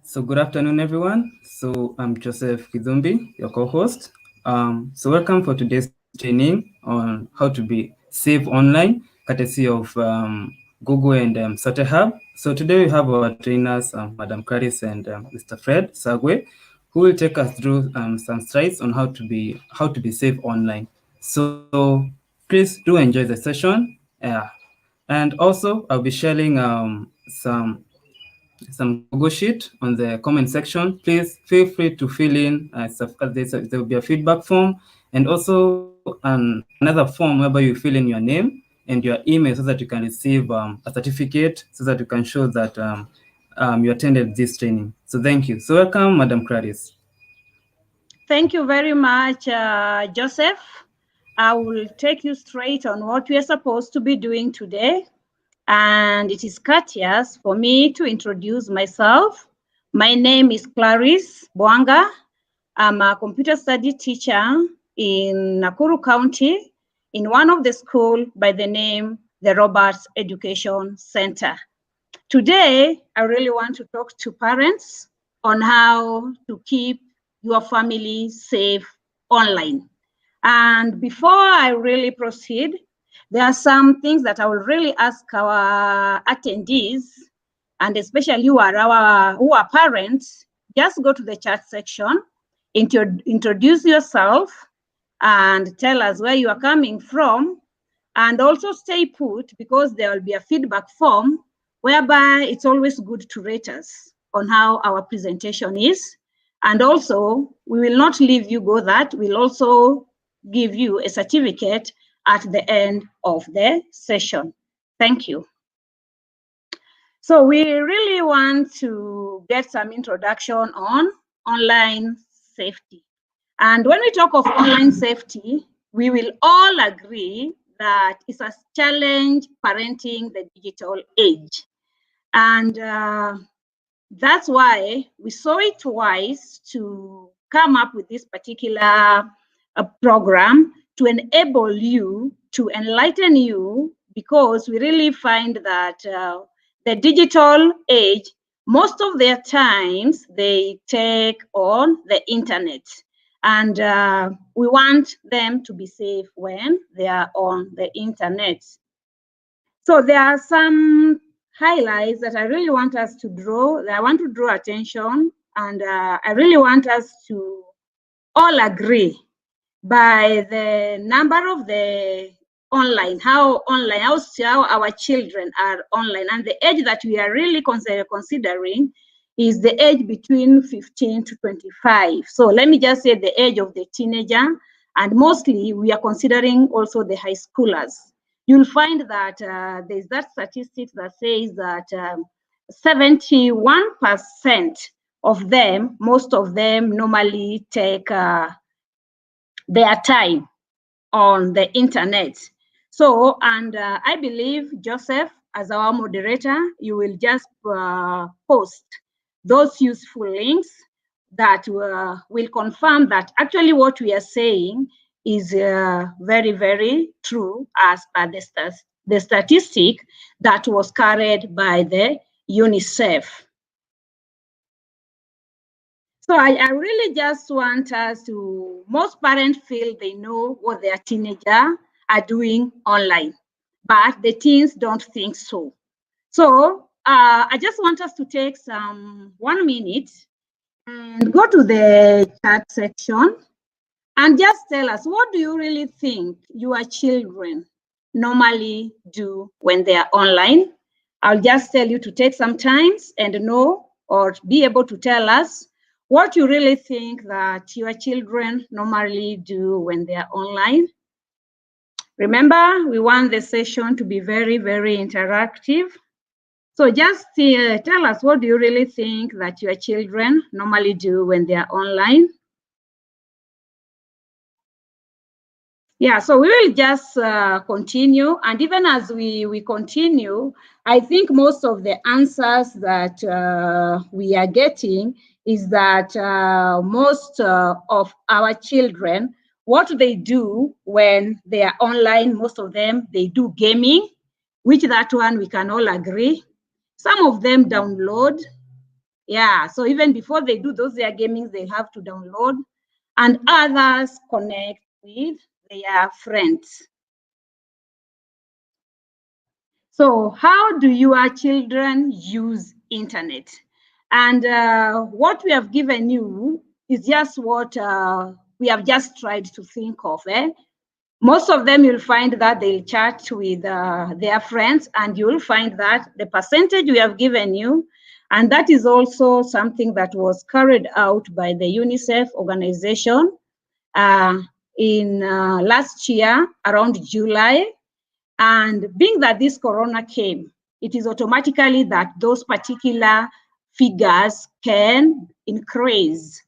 So good afternoon, everyone. So I'm Joseph Kizumbi, your co-host. So welcome for today's training on how to be safe online, courtesy of Google and Hub. So today we have our trainers, Madam Clarice and Mr. Fred Sagwe, who will take us through some slides on how to be safe online. So please do enjoy the session. And also I'll be sharing some Google Sheet on the comment section. Please feel free to fill in. There will be a feedback form and also another form whereby you fill in your name and your email so that you can receive a certificate so that you can show that you attended this training. So thank you. So welcome, Madam Clarice. Thank you very much, Joseph. I will take you straight on what we are supposed to be doing today. And it is courteous for me to introduce myself. My name is Clarice Bwanga. I'm a computer study teacher in Nakuru County in one of the schools by the name the Roberts Education Center. Today, I really want to talk to parents on how to keep your family safe online. And before I really proceed, there are some things that I will really ask our attendees, and especially who are parents. Just go to the chat section, introduce yourself, and tell us where you are coming from, and also stay put because there will be a feedback form whereby it's always good to rate us on how our presentation is. And also, we will not leave you go that. We'll also give you a certificate at the end of the session. Thank you. So we really want to get some introduction on online safety. And when we talk of online safety, we will all agree that it's a challenge parenting the digital age. And that's why we saw it wise to come up with this particular program to enable you, to enlighten you, because we really find that the digital age, most of their times they take on the internet. And we want them to be safe when they are on the internet. So there are some highlights that I really want us to draw, that I want to draw attention, and I really want us to all agree by the number of the online, how our children are online, and the age that we are really considering is the age between 15 to 25. So let me just say the age of the teenager, and mostly we are considering also the high schoolers. You'll find that there's that statistic that says that 71% of them, most of them normally take their time on the internet. So, and I believe, Joseph, as our moderator, you will just post those useful links that will confirm that actually what we are saying is very, very true as per the statistic that was carried by the UNICEF. So I really just want us to, most parents feel they know what their teenager are doing online, but the teens don't think so. So I just want us to take some 1 minute and go to the chat section and just tell us, what do you really think your children normally do when they are online? I'll just tell you to take some time and know or be able to tell us what you really think that your children normally do when they are online. Remember, we want the session to be very, very interactive. So just tell us, what do you really think that your children normally do when they are online? Yeah, so we will just continue. And even as we continue, I think most of the answers that we are getting is that most of our children, what they do when they are online, most of them, they do gaming, which that one we can all agree. Some of them download Yeah, so even before they do those their gamings, they have to download, and others connect with their friends. So how do your children use internet? And what we have given you is just what we have just tried to think of. Most of them, you'll find that they'll chat with their friends, and you'll find that the percentage we have given you, and that is also something that was carried out by the UNICEF organization in last year around July. And being that this corona came, it is automatically that those particular figures can increase,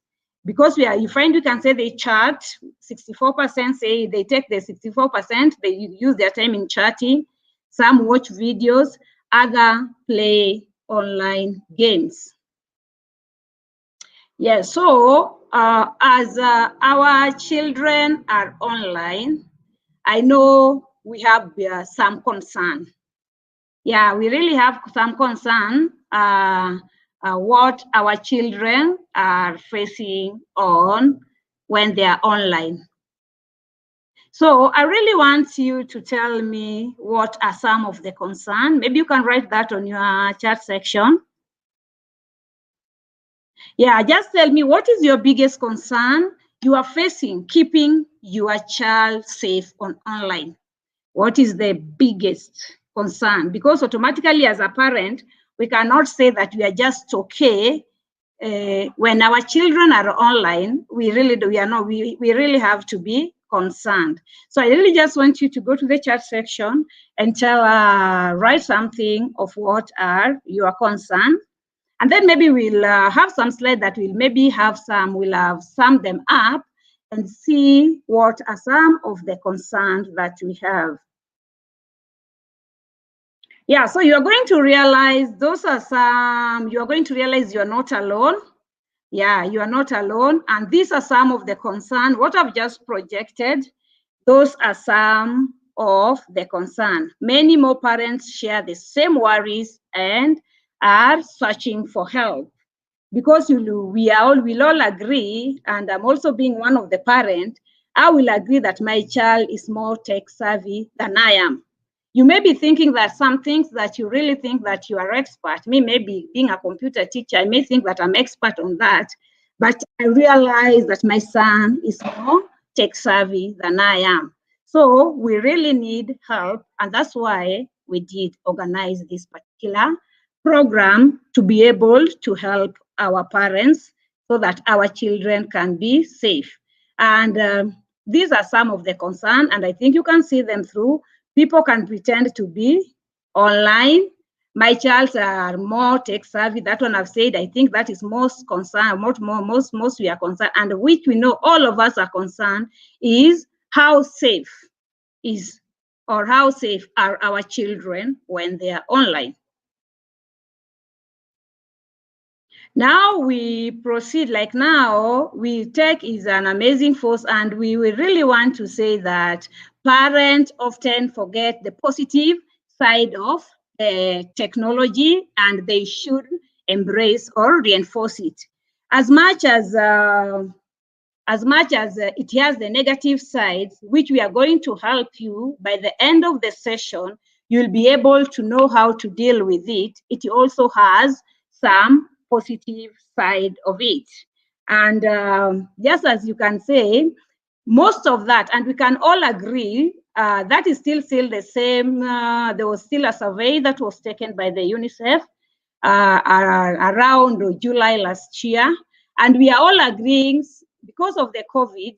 because you find we can say they chat, 64% say they take the 64%, they use their time in chatting, some watch videos, other play online games. Yeah, so as our children are online, I know we have some concern. Yeah, we really have some concern what our children are facing on when they are online. So I really want you to tell me what are some of the concerns. Maybe you can write that on your chat section. Yeah, just tell me, what is your biggest concern you are facing keeping your child safe on online? What is the biggest concern? Because automatically as a parent, we cannot say that we are just okay when our children are online. We really do. We really have to be concerned. So I really just want you to go to the chat section and write something of what are your concerns. And then maybe we'll have some slides that we'll have summed them up and see what are some of the concerns that we have. Yeah, so you're going to realize you're not alone. Yeah, you are not alone. And these are some of the concerns. What I've just projected, those are some of the concerns. Many more parents share the same worries and are searching for help. Because we'll all agree, and I'm also being one of the parents, I will agree that my child is more tech savvy than I am. You may be thinking that some things that you really think that you are expert, me maybe being a computer teacher, I may think that I'm expert on that, but I realize that my son is more tech savvy than I am. So we really need help, and that's why we did organize this particular program to be able to help our parents so that our children can be safe. And these are some of the concerns, and I think you can see them through. People can pretend to be online. My child are more tech savvy. That one I've said, I think that is most concerned, most we are concerned, and which we know all of us are concerned, is how safe are our children when they are online. Now we proceed, like now, tech is an amazing force, and we really want to say that parents often forget the positive side of the technology, and they should embrace or reinforce it. As much as it has the negative sides, which we are going to help you by the end of the session, you'll be able to know how to deal with it. It also has some positive side of it. And just as you can say, most of that, and we can all agree, that is still the same. There was still a survey that was taken by the UNICEF around July last year. And we are all agreeing, because of the COVID,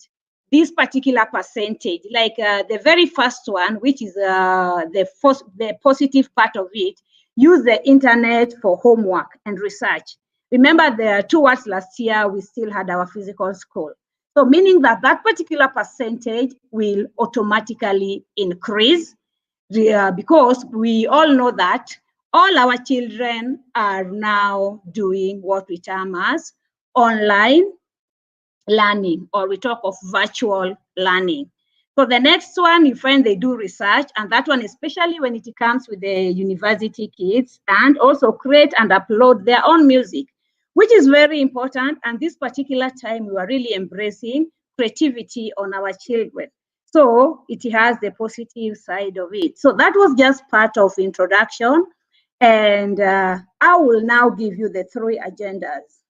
this particular percentage, like the very first one, which is the positive part of it, use the internet for homework and research. Remember, towards last year, we still had our physical school. So meaning that particular percentage will automatically increase because we all know that all our children are now doing what we term as online learning, or we talk of virtual learning. So the next one, you find they do research, and that one, especially when it comes with the university kids, and also create and upload their own music. which is very important. And this particular time, we are really embracing creativity on our children. So it has the positive side of it. So that was just part of introduction. And I will now give you the 3 agendas.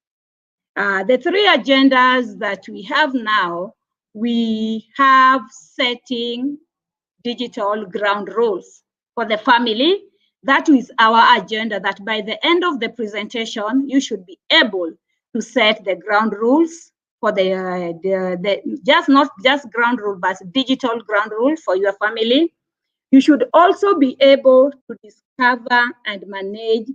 The 3 agendas that we have now, we have setting digital ground rules for the family. That is our agenda, that by the end of the presentation, you should be able to set the ground rules for not just ground rule, but digital ground rule for your family. You should also be able to discover and manage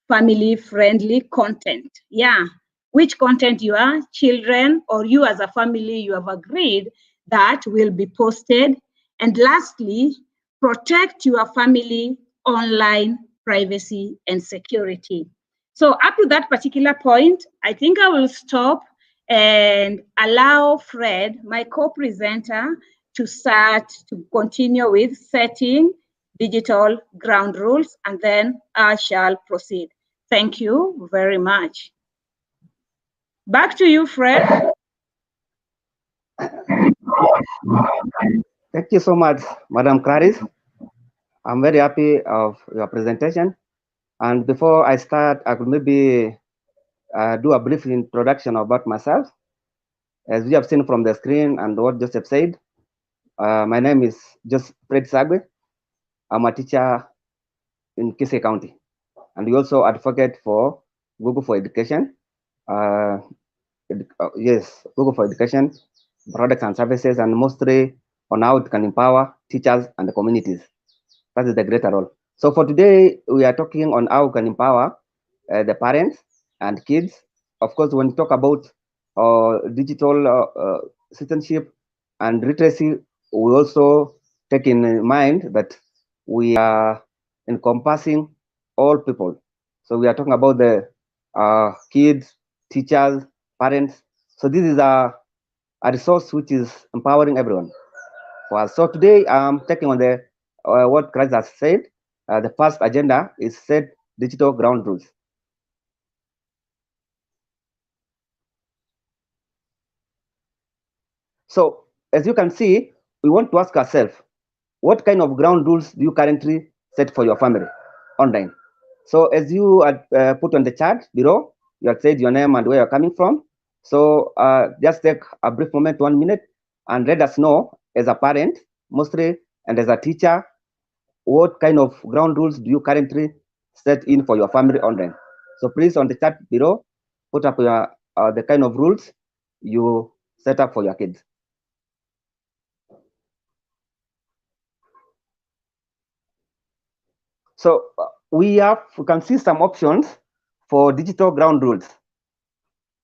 family-friendly content. Yeah, which content your children or you as a family, you have agreed that will be posted. And lastly, protect your family online privacy and security. So up to that particular point, I think I will stop and allow Fred, my co-presenter, to continue with setting digital ground rules, and then I shall proceed. Thank you very much. Back to you, Fred. Thank you so much, Madam Clarice. I'm very happy of your presentation. And before I start, I could maybe do a brief introduction about myself. As you have seen from the screen and what Joseph said, my name is just Fred Sagwe. I'm a teacher in Kisii County, and we also advocate for Google for Education. Yes, Google for Education, products and services, and mostly on how it can empower teachers and the communities. That is the greater role. So for today, we are talking on how we can empower the parents and kids. Of course, when we talk about digital citizenship and literacy, we also take in mind that we are encompassing all people. So we are talking about the kids, teachers, parents. So this is a resource which is empowering everyone. Well, so today I'm taking on the what Clarice has said. The first agenda is set digital ground rules. So as you can see, we want to ask ourselves, what kind of ground rules do you currently set for your family online? So as you put on the chat below, you have said your name and where you're coming from. So just take a brief moment, 1 minute, and let us know as a parent, mostly, and as a teacher, what kind of ground rules do you currently set in for your family online? So please, on the chat below, put up your the kind of rules you set up for your kids. So we can see some options for digital ground rules.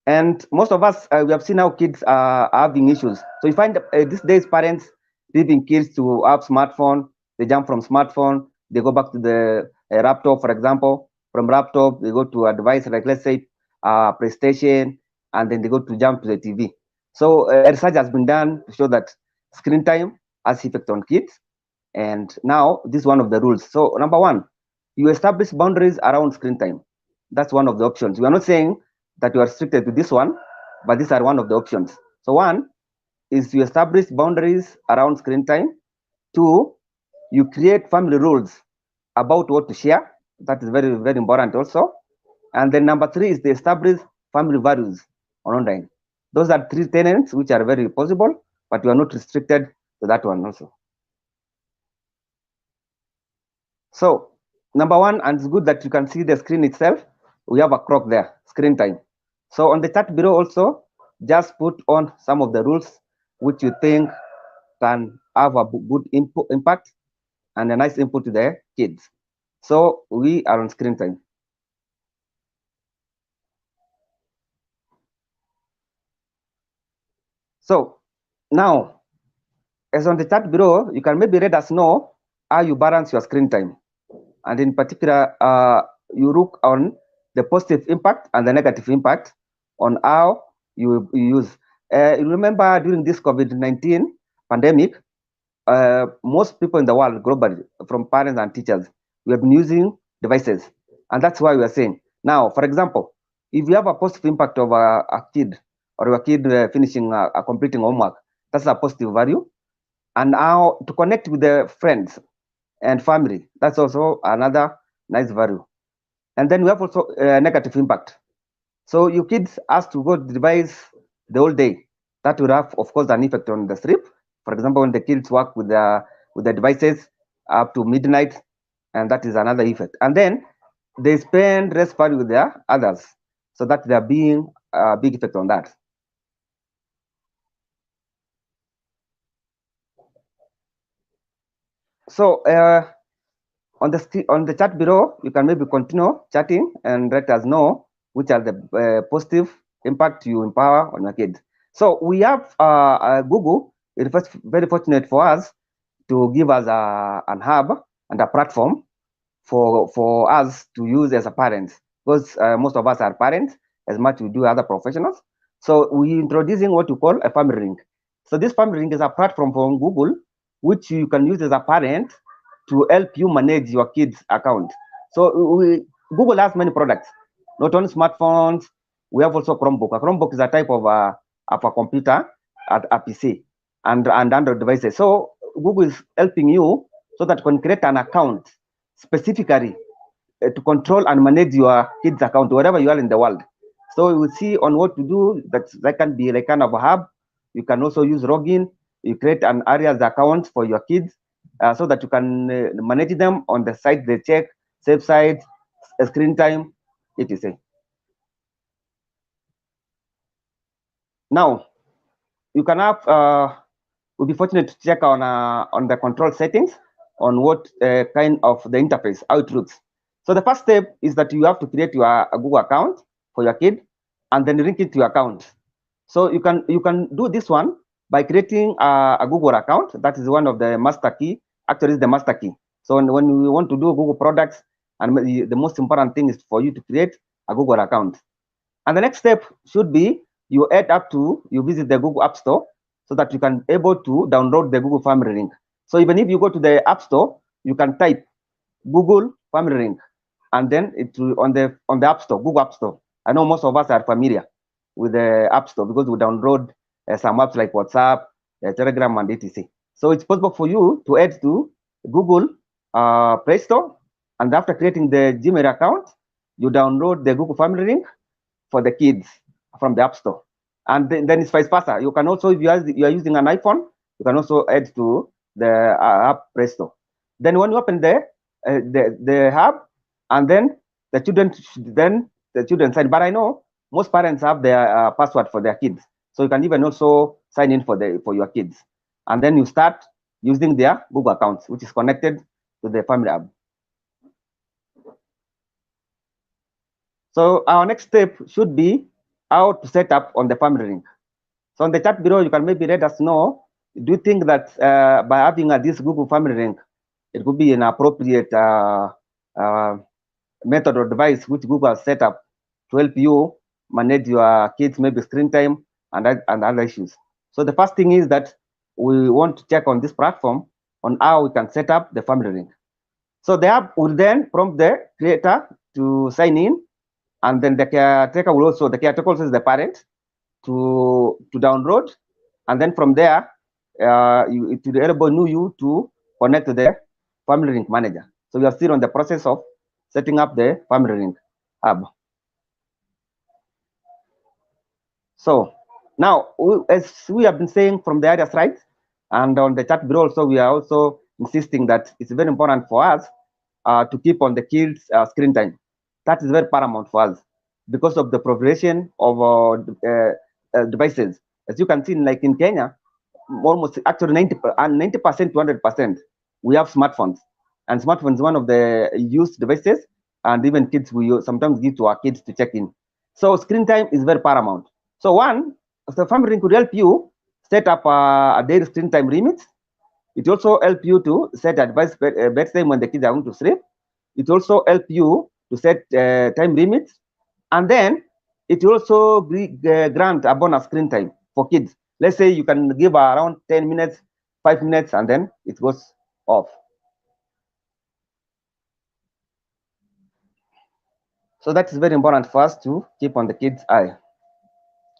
And most of us, we have seen how kids are having issues. So you find these days parents leaving kids to have smartphone, they jump from smartphone, they go back to the laptop, for example. From laptop, they go to a device like, let's say, PlayStation, and then they go to jump to the TV. So research has been done to show that screen time has effect on kids. And now this is one of the rules. So number one, you establish boundaries around screen time. That's one of the options. We are not saying that you are restricted to this one, but these are one of the options. So one is you establish boundaries around screen time. Two, you create family rules about what to share. That is very, very important also. And then number three is to establish family values on online. Those are 3 tenets which are very possible, but you are not restricted to that one also. So number one, and it's good that you can see the screen itself. We have a clock there, screen time. So on the chat below also, just put on some of the rules which you think can have a good impact and a nice input to the kids. So we are on screen time. So now, as on the chat below, you can maybe let us know how you balance your screen time. And in particular, you look on the positive impact and the negative impact on how you use. You remember during this COVID-19 pandemic, most people in the world globally, from parents and teachers, we have been using devices. And that's why we are saying, now, for example, if you have a positive impact of a kid or a kid finishing completing homework, that's a positive value. And now to connect with the friends and family, that's also another nice value. And then we have also negative impact. So your kids ask to go to the device the whole day. That will have, of course, an effect on the sleep. For example, when the kids work with the devices up to midnight, and that is another effect. And then they spend less value with their others, so that there being a big effect on that. So on the chat below, you can maybe continue chatting and let us know which are the positive impact you empower on your kids. So we have Google. It was very fortunate for us to give us an hub and a platform for us to use as a parents, because most of us are parents as much we do other professionals. So we introducing what you call a family ring. So this family ring is a platform from Google which you can use as a parent to help you manage your kids' account. So Google has many products, not only smartphones. We have also Chromebook. A Chromebook is a type of a computer, a PC, and Android devices. So Google is helping you so that you can create an account specifically to control and manage your kids' account wherever you are in the world. So you will see on what to do. That can be like kind of a hub. You can also use login. You create an areas account for your kids so that you can manage them on the site they check, safe site, screen time, etc. Now you can have. We'll be fortunate to check on the control settings on what kind of the interface, how it looks. So the first step is that you have to create your Google account for your kid and then link it to your account. So you can do this one by creating a Google account. That is one of the master key. Actually, it's the master key. So when you want to do Google products, and the most important thing is for you to create a Google account. And the next step should be you visit the Google App Store so that you can able to download the Google Family Ring. So even if you go to the App Store, you can type Google Family Ring, and then it will on the App Store, Google App Store. I know most of us are familiar with the App Store because we download some apps like WhatsApp, Telegram, and etc. So it's possible for you to add to Google Play Store, and after creating the Gmail account, you download the Google Family Ring for the kids from the App Store. And then it's vice versa. You can also, if you are using an iPhone, you can also add to the app Play Store. Then when you open the hub, and then the children sign. But I know most parents have their password for their kids, so you can even also sign in for your kids, and then you start using their Google accounts, which is connected to the family app. So our next step should be how to set up on the family ring. So on the chat below, you can maybe let us know, do you think that by having this Google Family Ring, it could be an appropriate method or device which Google has set up to help you manage your kids, maybe screen time and other issues. So the first thing is that we want to check on this platform on how we can set up the family ring. So the app will then prompt the creator to sign in, and then the caretaker also is the parent to download, and then from there it will enable you to connect to the family ring manager. So we are still on the process of setting up the family ring hub. So now, as we have been saying from the other side, and on the chat below also, we are also insisting that it's very important for us to keep on the kids' screen time. That is very paramount for us because of the proliferation of devices. As you can see, like in Kenya, almost actually 90% to 100%, we have smartphones, and smartphones is one of the used devices, and even kids we sometimes give to our kids to check in. So screen time is very paramount. So the family ring could help you set up a daily screen time limit. It also help you to set advice bedtime when the kids are going to sleep. It also help you to set time limits, and then it also grant a bonus screen time for kids. Let's say you can give around 10 minutes, 5 minutes, and then it goes off. So that is very important for us to keep on the kids' eye.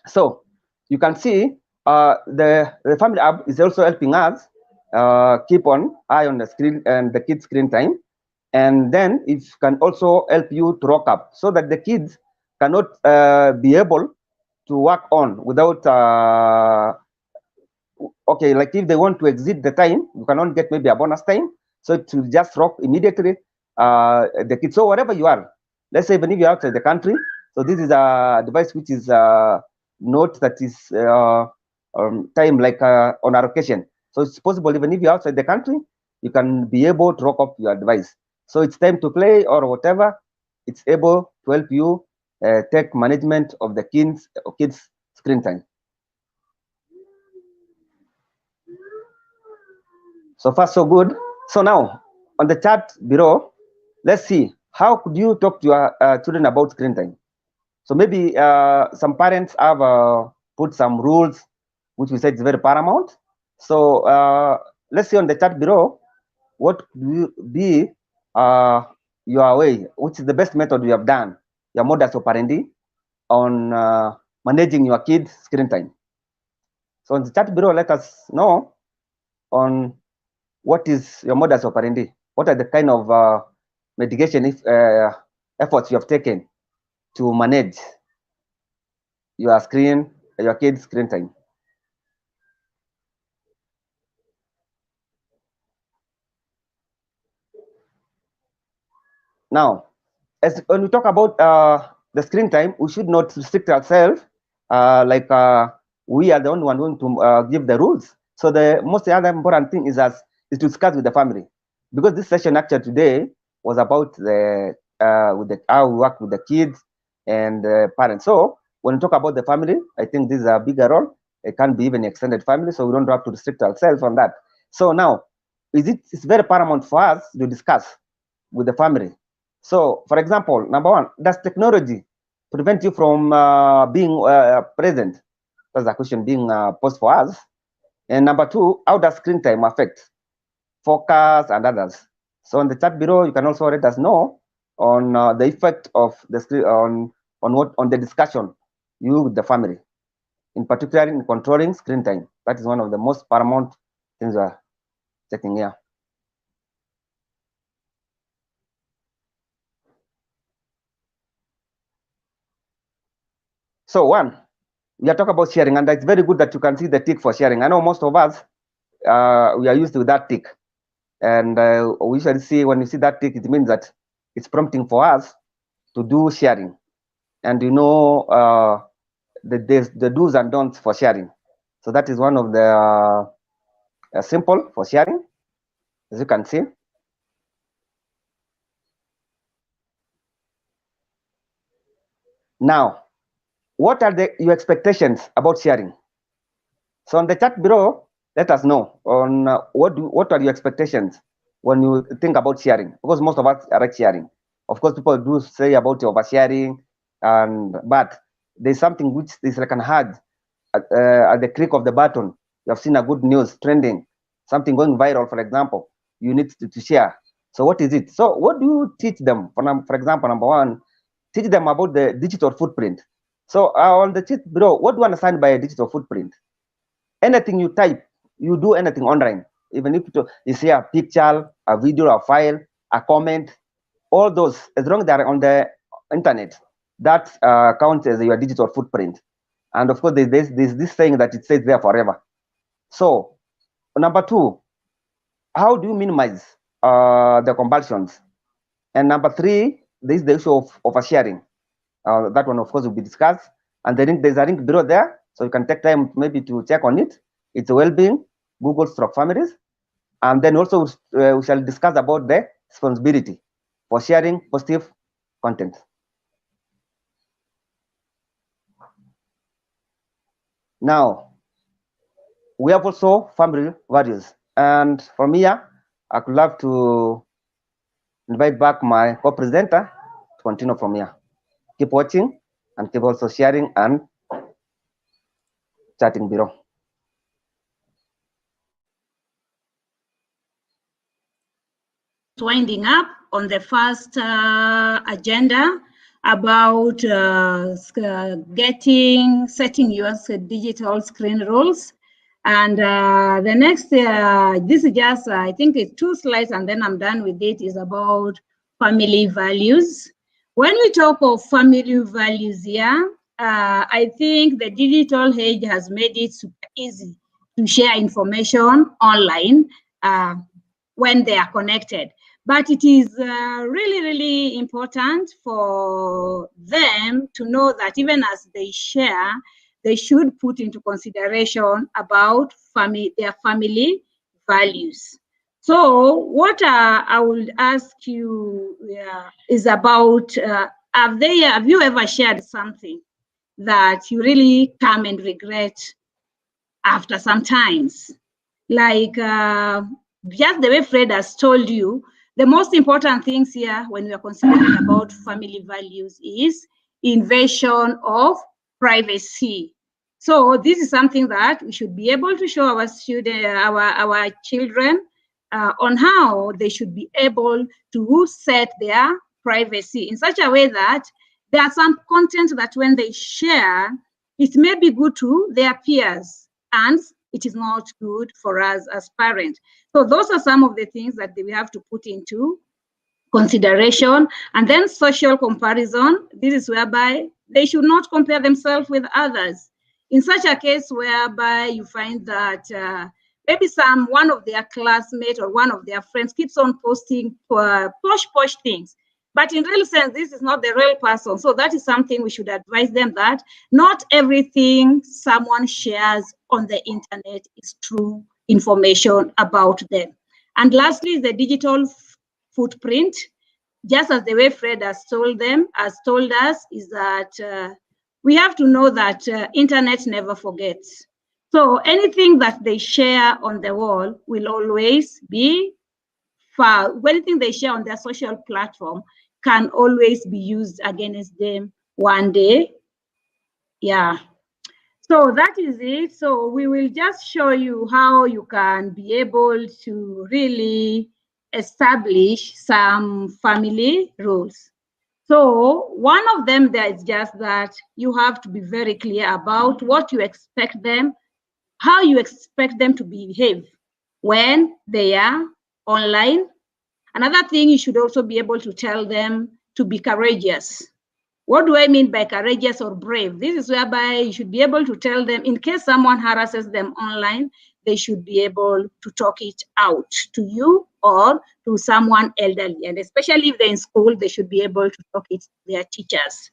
So you can see the family app is also helping us keep on eye on the screen and the kids' screen time. And then it can also help you to rock up so that the kids cannot be able to work on without okay, like if they want to exceed the time, you cannot get maybe a bonus time, so to just rock immediately the kids. So wherever you are, let's say even if you're outside the country, so this is a device which is not that is time like on allocation. So it's possible even if you're outside the country, you can be able to rock up your device. So it's time to play or whatever. It's able to help you take management of the kids screen time. So far, so good. So now, on the chat below, let's see, how could you talk to your children about screen time? So maybe some parents have put some rules, which we said is very paramount. So let's see on the chat below, what will be your way, which is the best method you have done, your modus operandi on managing your kids' screen time. So on the chat below, let us know on what is your modus operandi? What are the kind of mitigation efforts you have taken to manage your kids' screen time? Now, when we talk about the screen time, we should not restrict ourselves like we are the only one going to give the rules. So the most other important thing is to discuss with the family, because this session actually today was about how we work with the kids and parents. So when we talk about the family, I think this is a bigger role. It can be even extended family, so we don't have to restrict ourselves on that. So now, it's very paramount for us to discuss with the family. So, for example, number one, does technology prevent you from being present? That's the question being posed for us. And number two, how does screen time affect focus and others? So, on the chat below, you can also let us know on the effect of the screen on the discussion you with the family, in particular in controlling screen time. That is one of the most paramount things we are checking here. So one, we are talking about sharing, and it's very good that you can see the tick for sharing. I know most of us, we are used to that tick. And we usually see when you see that tick, it means that it's prompting for us to do sharing. And you know the do's and don'ts for sharing. So that is one of the simple for sharing, as you can see. Now, what are your expectations about sharing? So on the chat below, let us know on what are your expectations when you think about sharing, because most of us are sharing. Of course, people do say about oversharing, but there's something which is like an ad at the click of the button. You have seen a good news trending, something going viral, for example. You need to share. So what is it? So what do you teach them? For example, number one, teach them about the digital footprint. So on the chat below, what do you understand by a digital footprint? Anything you type, you do anything online, even if you see a picture, a video, a file, a comment, all those, as long as they're on the internet, that counts as your digital footprint. And of course, there's this thing that it stays there forever. So number two, how do you minimize the compulsions? And number three, there's the issue of oversharing. That one, of course, will be discussed. And then there's a link below there, so you can take time maybe to check on it. It's well-being, Google Stroke Families. And then also we shall discuss about the responsibility for sharing positive content. Now, we have also family values. And from here, I would love to invite back my co-presenter to continue from here. Keep watching and keep also sharing and chatting below. Winding up on the first agenda, about setting your digital screen rules. And the next, this is just, I think it's 2 slides and then I'm done with it, is about family values. When we talk of family values here, I think the digital age has made it super easy to share information online when they are connected. But it is really, really important for them to know that even as they share, they should put into consideration about their family values. So what I would ask you is about, have you ever shared something that you really come and regret after some times? Like just the way Fred has told you, the most important things here when we are considering about family values is invasion of privacy. So this is something that we should be able to show our students, our children on how they should be able to set their privacy in such a way that there are some content that when they share, it may be good to their peers and it is not good for us as parents. So those are some of the things that we have to put into consideration. And then social comparison. This is whereby they should not compare themselves with others. In such a case whereby you find that maybe one of their classmates or one of their friends keeps on posting posh things. But in real sense, this is not the real person. So that is something we should advise them that not everything someone shares on the internet is true information about them. And lastly, the digital footprint. Just as the way Fred has told us, is that we have to know that internet never forgets. So anything that they share on the wall will always be found. Anything they share on their social platform can always be used against them one day. Yeah. So that is it. So we will just show you how you can be able to really establish some family rules. So one of them there is just that you have to be very clear about what you expect them, how you expect them to behave when they are online. Another thing, you should also be able to tell them to be courageous. What do I mean by courageous or brave? This is whereby you should be able to tell them, in case someone harasses them online, they should be able to talk it out to you or to someone elderly. And especially if they're in school, they should be able to talk it to their teachers.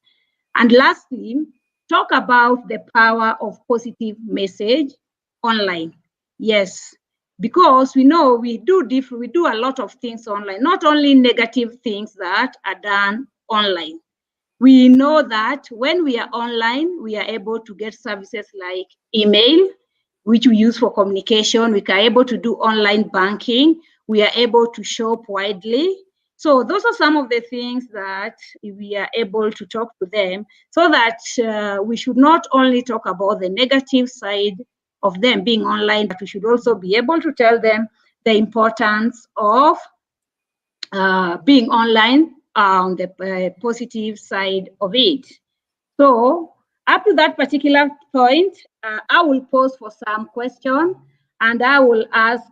And lastly, talk about the power of positive message online. Yes, because we know we do a lot of things online, not only negative things that are done online. We know that when we are online, we are able to get services like email, which we use for communication. We are able to do online banking. We are able to shop widely. So those are some of the things that we are able to talk to them, so that we should not only talk about the negative side of them being online, but we should also be able to tell them the importance of being online on the positive side of it. So up to that particular point, I will pause for some question, and I will ask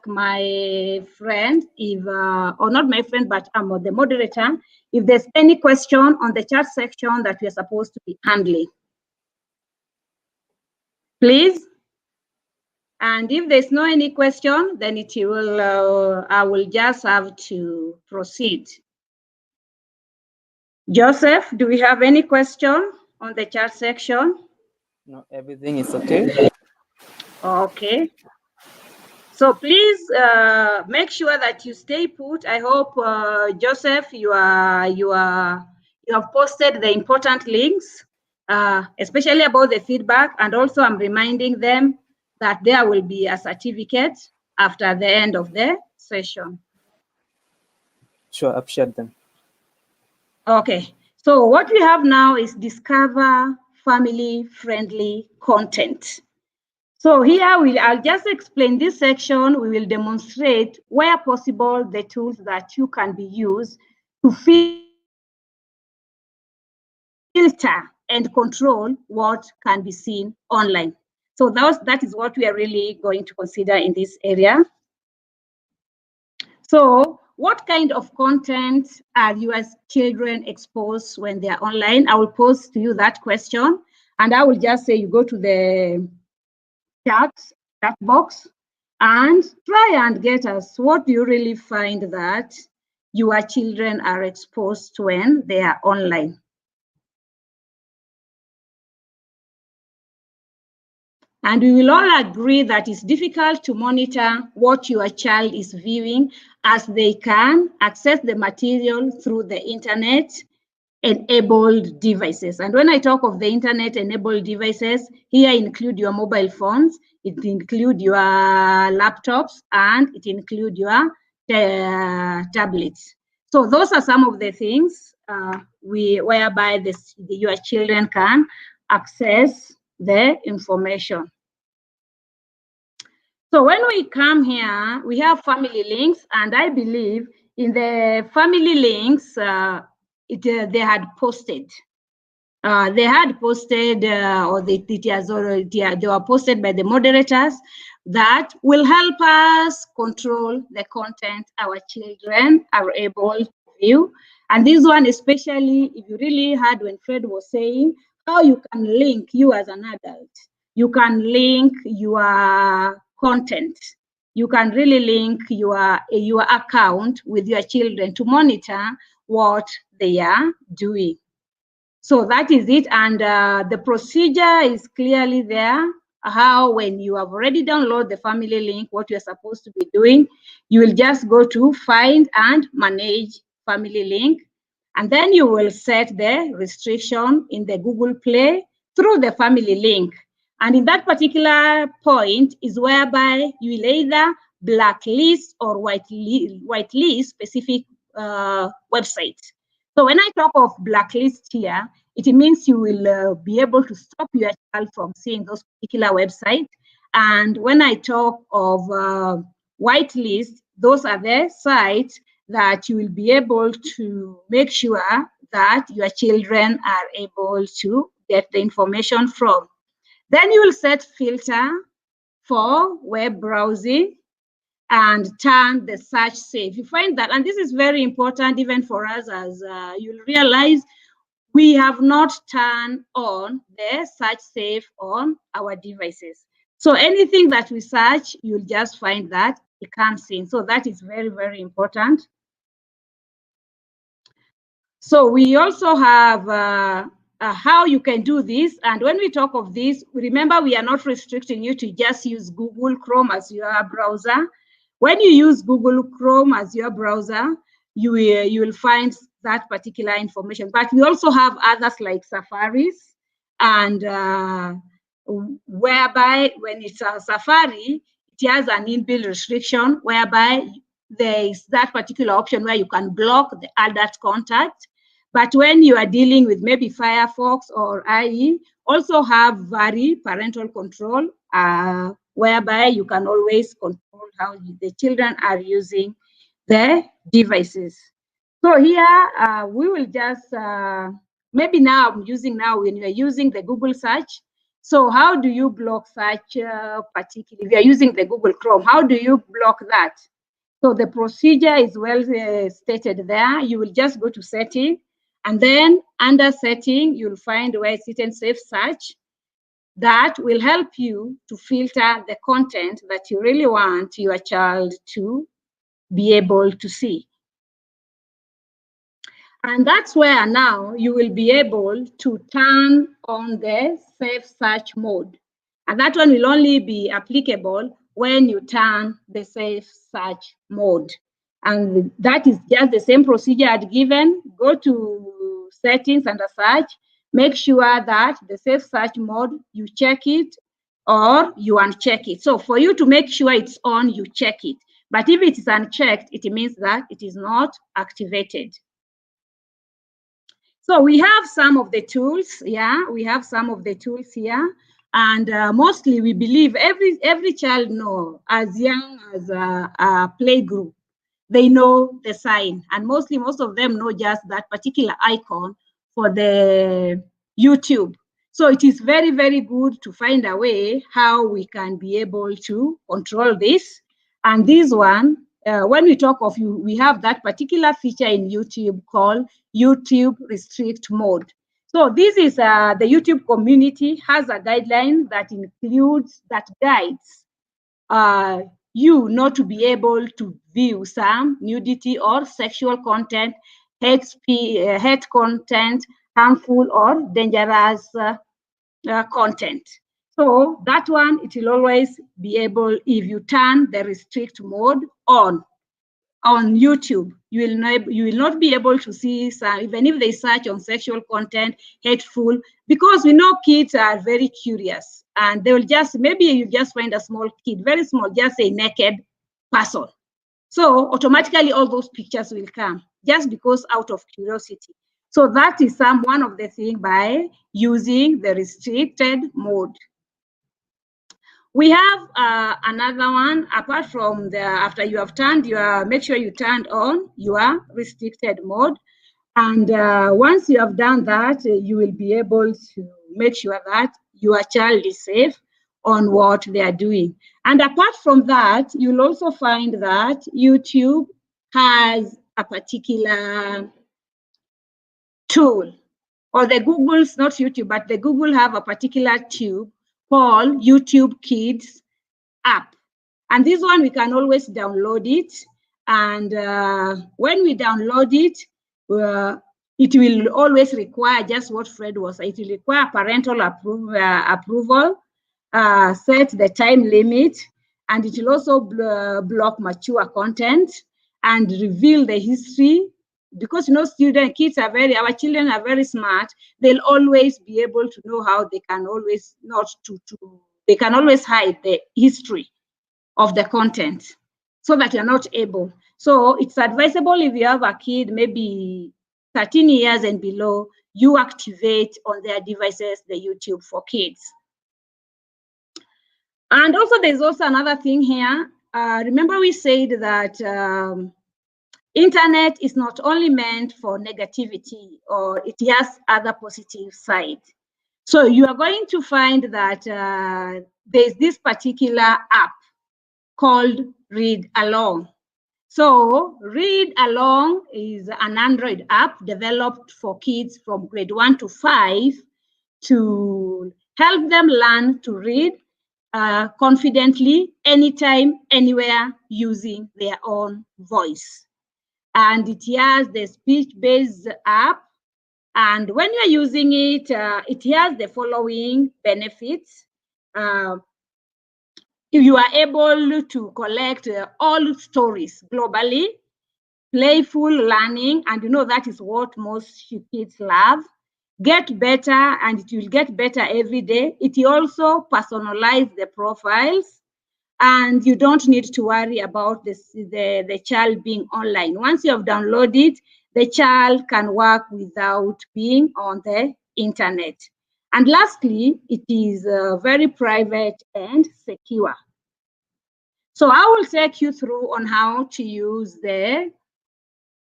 my friend, if or not my friend, but I'm the moderator, if there's any question on the chat section that we're supposed to be handling. Please. And if there's no any question, then it will. I will just have to proceed. Joseph, do we have any question on the chat section? No, everything is okay. Okay. So please make sure that you stay put. I hope Joseph, you have posted the important links, especially about the feedback, and also I'm reminding them that there will be a certificate after the end of the session. Sure, I've shared them. Okay, so what we have now is discover family-friendly content. So here I'll just explain this section. We will demonstrate where possible the tools that you can be used to feed filter and control what can be seen online. So that is what we are really going to consider in this area. So what kind of content are your children exposed when they are online? I will pose to you that question, and I will just say you go to the chat box and try and get us what do you really find that your children are exposed to when they are online. And we will all agree that it's difficult to monitor what your child is viewing, as they can access the material through the internet-enabled devices. And when I talk of the internet-enabled devices, here include your mobile phones, it include your laptops, and it include your tablets. So those are some of the things whereby your children can access the information. So when we come here, we have family links, and I believe in the family links, they had posted. Or they were posted by the moderators that will help us control the content our children are able to view. And this one, especially if you really heard when Fred was saying how you can link, you as an adult, you can link your content. You can really link your account with your children to monitor what they are doing. So that is it, and the procedure is clearly there. How, when you have already downloaded the family link, what you're supposed to be doing, you will just go to find and manage family link, and then you will set the restriction in the Google Play through the family link. And in that particular point is whereby you will either blacklist or whitelist specific websites. So when I talk of blacklist here, it means you will be able to stop your child from seeing those particular websites. And when I talk of whitelist, those are the sites that you will be able to make sure that your children are able to get the information from. Then you will set filter for web browsing and turn the search safe. You find that, and this is very important even for us, as you'll realize we have not turned on the search safe on our devices. So anything that we search, you'll just find that it comes in. So that is very, very important. So we also have how you can do this. And when we talk of this, remember, we are not restricting you to just use Google Chrome as your browser. When you use Google Chrome as your browser, you will find that particular information. But we also have others like Safaris, and whereby when it's a Safari, it has an inbuilt restriction whereby there is that particular option where you can block the adult contact. But when you are dealing with maybe Firefox or IE, also have very parental control, whereby you can always control how the children are using the devices. So here we will just, maybe now I'm using now when you're using the Google search. So how do you block search particularly? If you're using the Google Chrome, how do you block that? So the procedure is well stated there. You will just go to setting, and then under setting, you'll find where it's written safe search. That will help you to filter the content that you really want your child to be able to see. And that's where now you will be able to turn on the safe search mode. And that one will only be applicable when you turn the safe search mode. And that is just the same procedure I'd given. Go to settings under search, make sure that the safe search mode, you check it or you uncheck it. So for you to make sure it's on, you check it. But if it is unchecked, it means that it is not activated. So we have some of the tools, we have some of the tools here. And mostly we believe every child know, as young as a play group, they know the sign. And most of them know just that particular icon for the YouTube. So it is very, very good to find a way how we can be able to control this. And this one, when we talk of you, we have that particular feature in YouTube called YouTube Restrict Mode. So this is the YouTube community has a guideline that includes, that guides you not to be able to view some nudity or sexual content, hate content, harmful or dangerous content. So that one, it will always be able, if you turn the restrict mode on YouTube, you will not be able to see some, even if they search on sexual content, hateful, because we know kids are very curious and they will just, maybe you just find a small kid, very small, just a naked person. So automatically all those pictures will come just because out of curiosity. So that is one of the things by using the restricted mode. We have another one, apart from the, after you have turned your, make sure you turned on your restricted mode. And once you have done that, you will be able to make sure that your child is safe on what they are doing. And apart from that, you'll also find that YouTube has a particular tool, or the Google's, not YouTube, but the Google have a particular tube called YouTube Kids app. And this one, we can always download it. And when we download it, it will always require just what Fred was. It will require parental approval, set the time limit, and it will also block mature content and reveal the history. Because you know, kids are very, our children are very smart. They'll always be able to know how they can always they can always hide the history of the content so that you're not able. So it's advisable if you have a kid, maybe 13 years and below, you activate on their devices the YouTube for kids. And also there's also another thing here. Remember we said that internet is not only meant for negativity, or it has other positive side. So you are going to find that there's this particular app called Read Along. So Read Along is an Android app developed for kids from grade 1 to 5 to help them learn to read confidently, anytime, anywhere, using their own voice. And it has the speech-based app. And when you're using it, it has the following benefits. You are able to collect all stories globally, playful learning, and you know that is what most kids love. Get better, and it will get better every day. It also personalizes the profiles, and you don't need to worry about the child being online. Once you have downloaded, the child can work without being on the internet. And lastly, it is very private and secure. So I will take you through on how to use the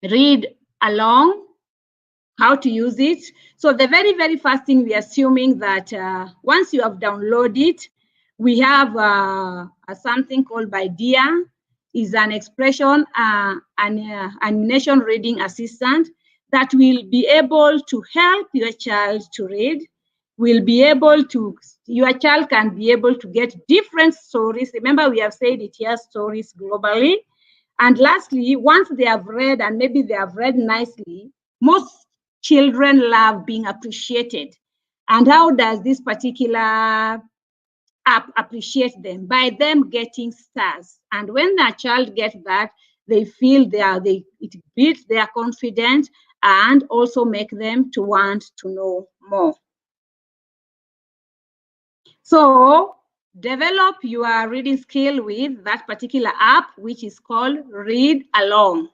Read Along, how to use it. So the very, very first thing, we are assuming that once you have downloaded, we have something called by DIA, is an expression, animation reading assistant that will be able to help your child to read, will be able to, your child can be able to get different stories. Remember, we have said it has stories globally. And lastly, once they have read, and maybe they have read nicely, most children love being appreciated. And how does this particular app appreciate them? By them getting stars. And when a child gets that, they feel it builds their confidence and also make them to want to know more. So develop your reading skill with that particular app, which is called Read Along.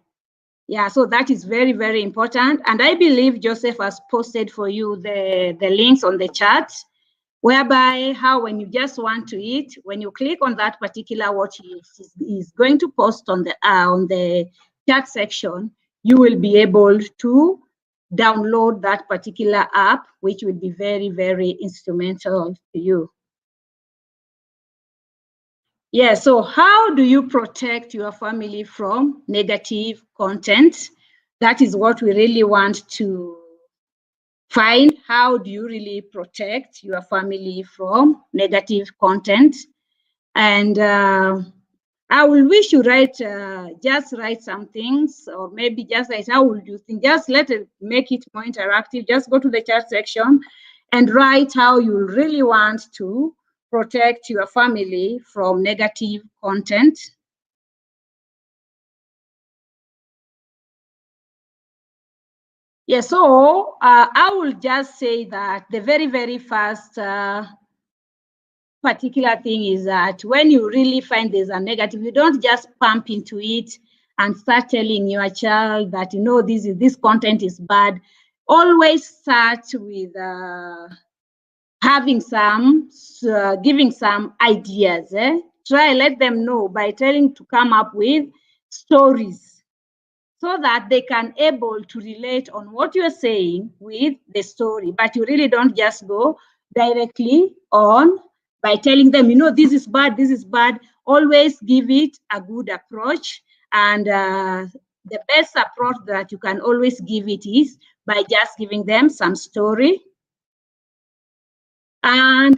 Yeah, so that is very, very important. And I believe Joseph has posted for you the links on the chat, whereby how when you just want to eat, when you click on that particular what is going to post on the chat section, you will be able to download that particular app, which will be very, very instrumental to you. Yeah, so how do you protect your family from negative content? That is what we really want to find. How do you really protect your family from negative content? And I will wish you just write some things, or maybe just like, how would you think? Just make it more interactive. Just go to the chat section and write how you really want to protect your family from negative content. Yeah, so I will just say that the very, very first particular thing is that when you really find there's a negative, you don't just pump into it and start telling your child that, you know, this content is bad. Always start with having some, giving some ideas. Try, let them know by telling to come up with stories so that they can able to relate on what you're saying with the story. But you really don't just go directly on by telling them, you know, this is bad, this is bad. Always give it a good approach. And the best approach that you can always give it is by just giving them some story. And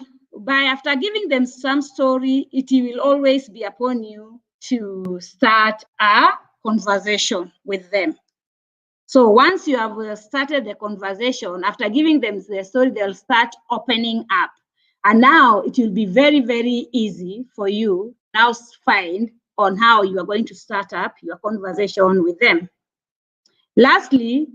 after giving them some story, it will always be upon you to start a conversation with them. So once you have started the conversation, after giving them the story, they'll start opening up. And now it will be very, very easy for you now find on how you are going to start up your conversation with them. Lastly,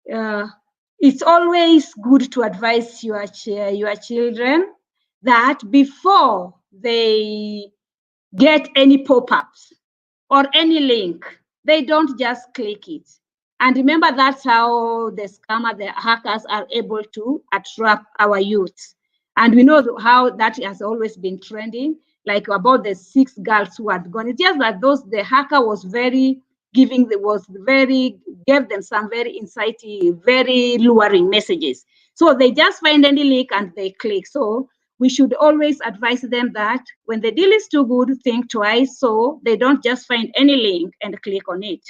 it's always good to advise your children that before they get any pop-ups or any link, they don't just click it. And remember, that's how the scammer, the hackers are able to attract our youth. And we know how that has always been trending, like about the 6 girls who had gone. It's just that the hacker was gave them some very insightful, very luring messages. So they just find any link and they click. So we should always advise them that when the deal is too good, think twice, so they don't just find any link and click on it.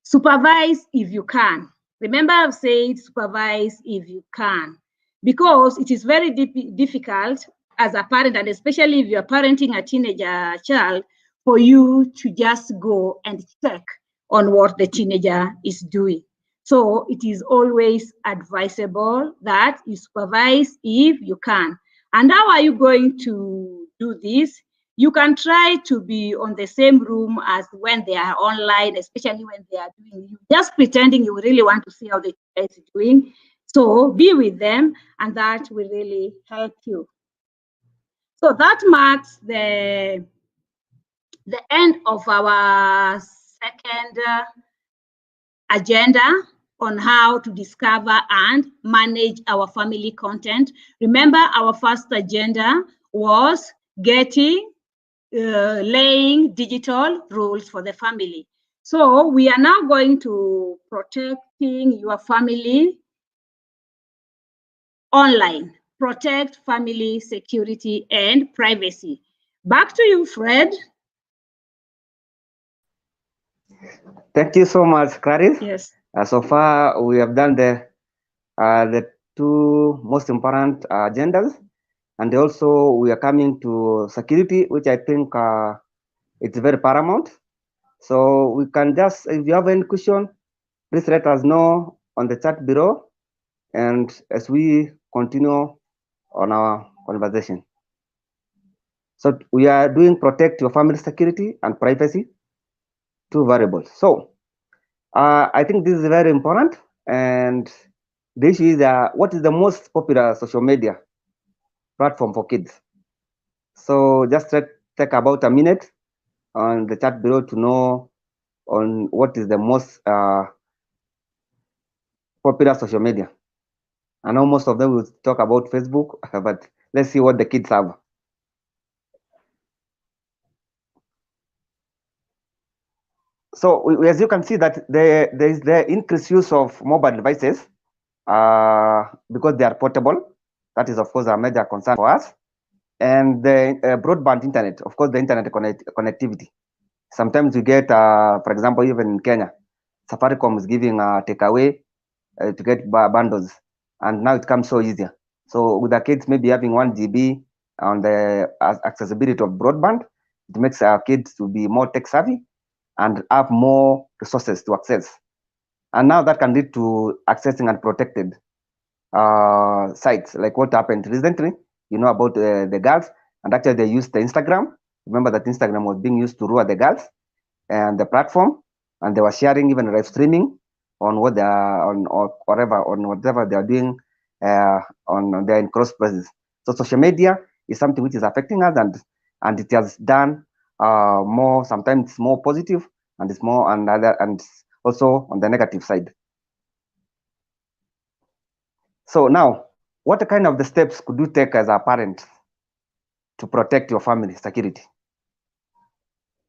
Supervise if you can. Remember, I've said supervise if you can, because it is very difficult as a parent, and especially if you're parenting a teenager child, for you to just go and check on what the teenager is doing. So it is always advisable that you supervise if you can. And how are you going to do this? You can try to be on the same room as when they are online, especially when they are just pretending you really want to see how the child is doing. So be with them, and that will really help you. So that marks the end of our second agenda on how to discover and manage our family content. Remember, our first agenda was laying digital rules for the family. So we are now going to protecting your family online. Protect family security and privacy. Back to you, Fred. Thank you so much, Clarice. Yes. So far, we have done the 2 most important agendas, and also we are coming to security, which I think it's very paramount. So we can just, if you have any question, please let us know on the chat below, and as we continue on our conversation. So we are doing protect your family security and privacy, 2 variables. So I think this is very important, and this is what is the most popular social media platform for kids. So just take about a minute on the chat below to know on what is the most popular social media. I know most of them will talk about Facebook, but let's see what the kids have. So as you can see that there is the increased use of mobile devices because they are portable. That is, of course, a major concern for us. And the broadband internet, of course, the internet connectivity. Sometimes you get, for example, even in Kenya, Safaricom is giving a takeaway to get bundles, and now it comes so easier. So with the kids maybe having 1 GB on the accessibility of broadband, it makes our kids to be more tech savvy and have more resources to access. And now that can lead to accessing unprotected sites, like what happened recently, about the girls, and actually they used the Instagram. Remember that Instagram was being used to lure the girls and the platform, and they were sharing even live streaming on what they are on, or whatever, on whatever they are doing on their cross places. So social media is something which is affecting us, and it has done more. Sometimes it's more positive, and it's more and also on the negative side. So now, what kind of the steps could you take as a parent to protect your family security?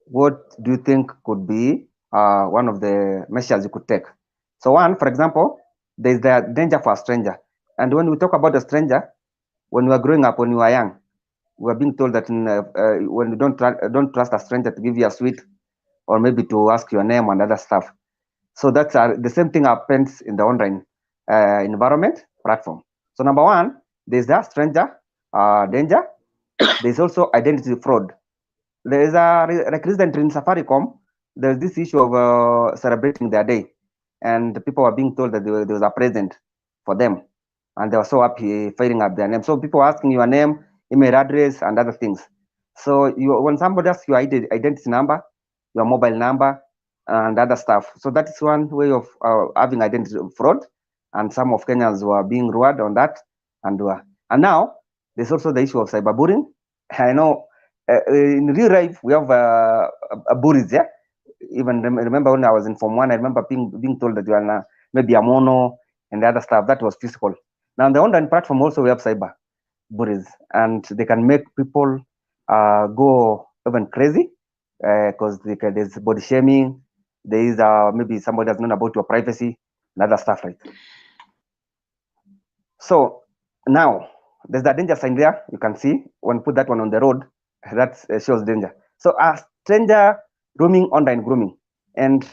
What do you think could be one of the measures you could take? So one, for example, there's the danger for a stranger. And when we talk about a stranger, when we are growing up, when we are young, we are being told that when you don't trust a stranger to give you a sweet, or maybe to ask your name and other stuff. So that's the same thing happens in the online environment platform. So number one, there's the stranger danger. There's also identity fraud. There is like recently in Safaricom, there's this issue of celebrating their day, and the people were being told that there was a present for them, and they were so happy filling up their name. So people were asking your name, email address, and other things. So when somebody asks your identity number, your mobile number, and other stuff, so that is one way of having identity fraud, and some of Kenyans were being lured on that, and now there's also the issue of cyberbullying. I know in real life we have bullies, yeah. Even remember when I was in Form 1, I remember being told that you are maybe a mono and the other stuff. That was physical. Now on the online platform also we have cyber bullies, and they can make people go even crazy because there's body shaming. There is maybe somebody has known about your privacy and other stuff like that. So now there's that danger sign there. You can see when put that one on the road, that shows danger. So a stranger grooming, online grooming, and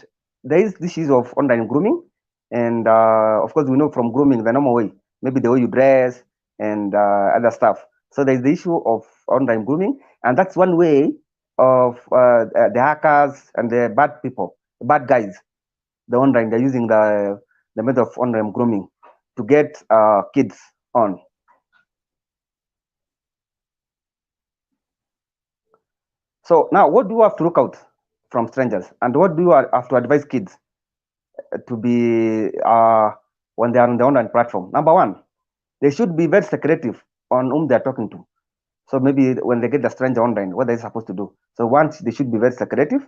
there is this issue of online grooming, and of course we know from grooming the normal way, maybe the way you dress and other stuff. So there's the issue of online grooming, and that's one way of the hackers and the bad people, the bad guys, the online, they're using the method of online grooming to get kids on. So now, what do you have to look out from strangers, and what do you have to advise kids to be when they are on the online platform? Number one, they should be very secretive on whom they are talking to. So maybe when they get the stranger online, what they're supposed to do. So once they should be very secretive.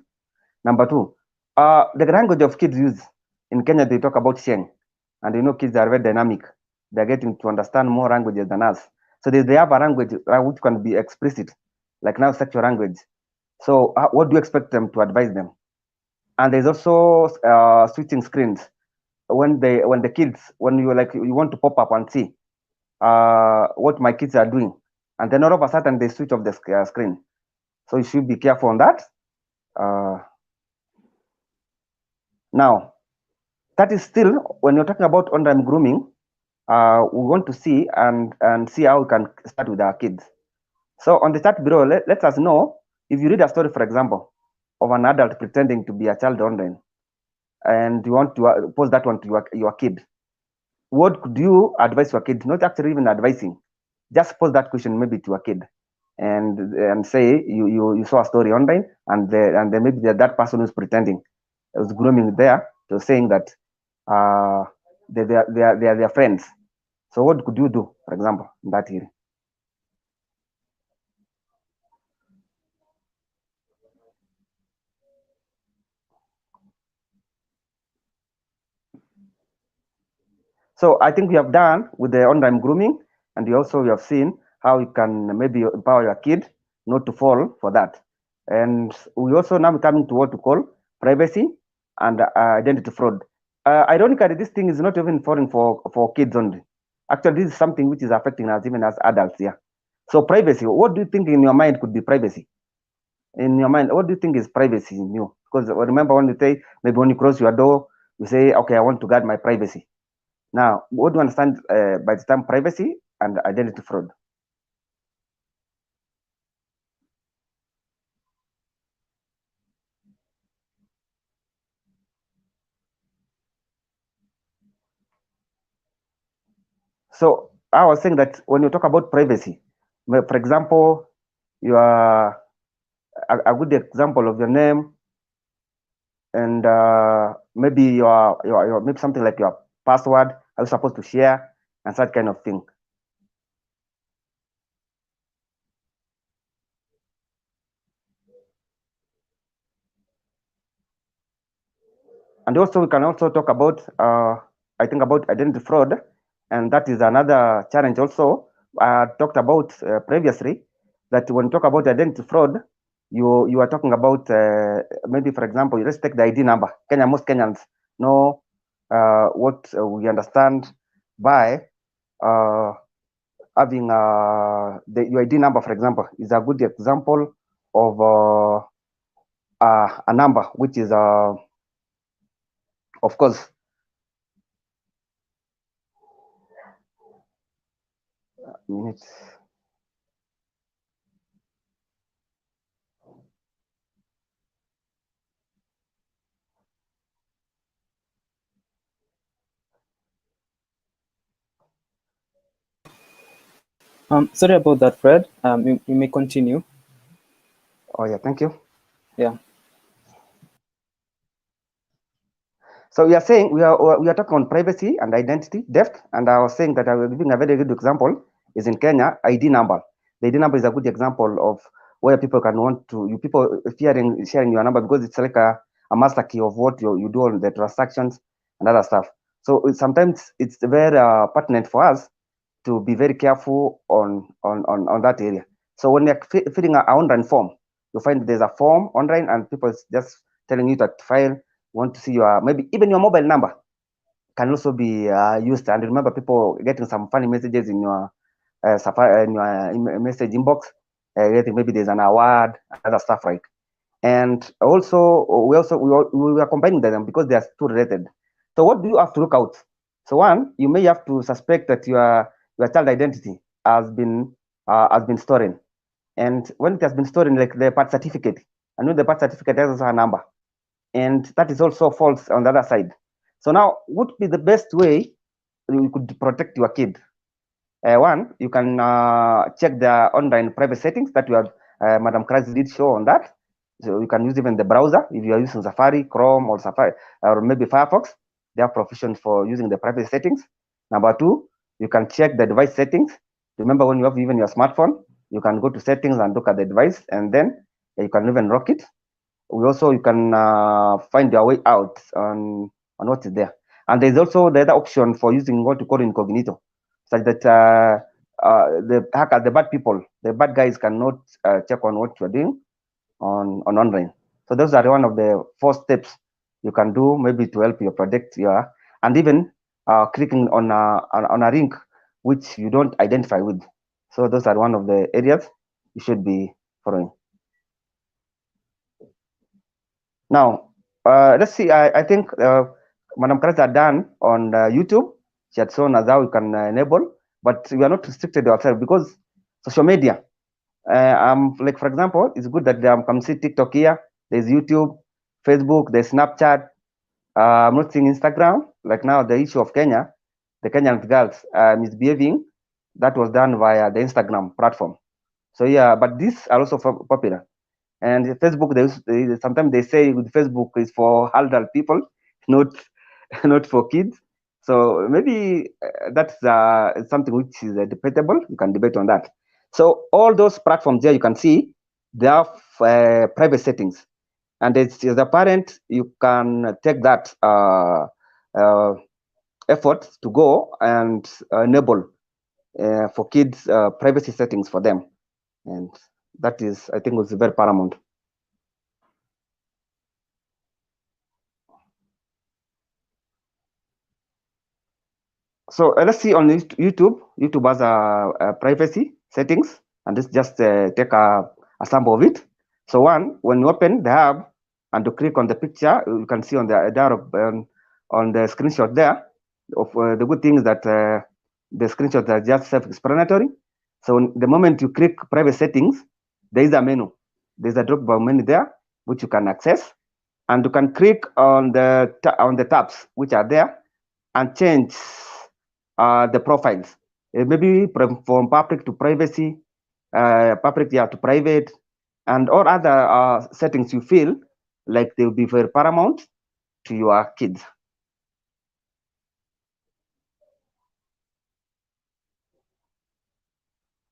Number two, the language of kids use in Kenya, they talk about Sheng, and kids are very dynamic. They're getting to understand more languages than us. So they have a language which can be explicit, like now sexual language. So what do you expect them to advise them? And there's also switching screens when the kids, when you want to pop up and see what my kids are doing, and then all of a sudden they switch off the screen. So you should be careful on that. Now, that is still when you're talking about online grooming. We want to see and see how we can start with our kids. So on the chat below, let us know if you read a story, for example, of an adult pretending to be a child online, and you want to post that one to your kid. What could you advise your kid? Not actually even advising, just post that question maybe to a kid, and say you saw a story online, and then maybe that person who's pretending was grooming there, to saying that they are their friends. So what could you do, for example, in that area? So I think we have done with the online grooming, and we have seen how you can maybe empower your kid not to fall for that. And we also now coming to what to call privacy, and identity fraud. Ironically, this thing is not even foreign for kids only. Actually, this is something which is affecting us even as adults. Yeah. So privacy, what do you think in your mind could be privacy? In your mind, what do you think is privacy in you? Because remember when you say, maybe when you close your door, you say, okay, I want to guard my privacy. Now, what do you understand by the term privacy and identity fraud? So I was saying that when you talk about privacy, for example, you are a good example of your name, and maybe your maybe something like your password, are you supposed to share, and such kind of thing. And also we can also talk about I think about identity fraud, and that is another challenge also. I talked about previously that when you talk about identity fraud, you are talking about maybe, for example, let's take the ID number. Most Kenyans know what we understand by having your ID number, for example, is a good example of a number which is of course minutes. Sorry about that, Fred. You may continue. Oh yeah, thank you. Yeah. So we are saying we are talking on privacy and identity theft, and I was saying that I was giving a very good example is in Kenya ID number. The ID number is a good example of where people can want to people sharing your number because it's like a master key of what you do on the transactions and other stuff. So sometimes it's very pertinent for us to be very careful on that area. So when you're filling an online form, you find there's a form online and people just telling you that file want to see your maybe even your mobile number can also be used. And remember, people getting some funny messages in your message inbox. Maybe there's an award, other stuff, right? And also we are combining them because they are two related. So what do you have to look out? So one, you may have to suspect that your child identity has been stolen, and when it has been stolen, like the birth certificate, and when the birth certificate has also a number, and that is also false on the other side. So now, what would be the best way you could protect your kid? One, you can check the online private settings that you have. Madam Clarice did show on that. So you can use even the browser if you are using Safari, Chrome, or Safari, or maybe Firefox. They are proficient for using the private settings. Number two, you can check the device settings. Remember, when you have even your smartphone, you can go to settings and look at the device, and then you can even lock it. You can find your way out on what is there. And there's also the other option for using what we call incognito, such that the hackers, the bad people, the bad guys cannot check on what you're doing on online. So those are one of the 4 steps you can do maybe to help you protect your, and even clicking on a link which you don't identify with. So those are one of the areas you should be following. Now, let's see. I think Madam Clarice are done on YouTube. She had shown us how we can enable, but we are not restricted ourselves because social media. Like for example, it's good that they can see TikTok here. There's YouTube, Facebook, there's Snapchat. I'm not seeing Instagram. Like now, the issue of Kenya, the Kenyan girls misbehaving, that was done via the Instagram platform. So yeah, but these are also popular. And Facebook, sometimes they say with Facebook is for adult people, not not for kids. So maybe that's something which is debatable. You can debate on that. So all those platforms there, you can see they have private settings, and as a parent, you can take that effort to go and enable for kids privacy settings for them, and that is, I think, was very paramount. So let's see on YouTube. YouTube has a privacy settings, and let's just take a sample of it. So when you open the app and you click on the picture, you can see on the arrow on the screenshot there. Of the good thing is that the screenshots are just self-explanatory. So the moment you click private settings, there is a menu. There's a drop-down menu there which you can access, and you can click on the tabs which are there and change the profiles. Maybe from public to privacy, public to private, and all other settings you feel like they will be very paramount to your kids.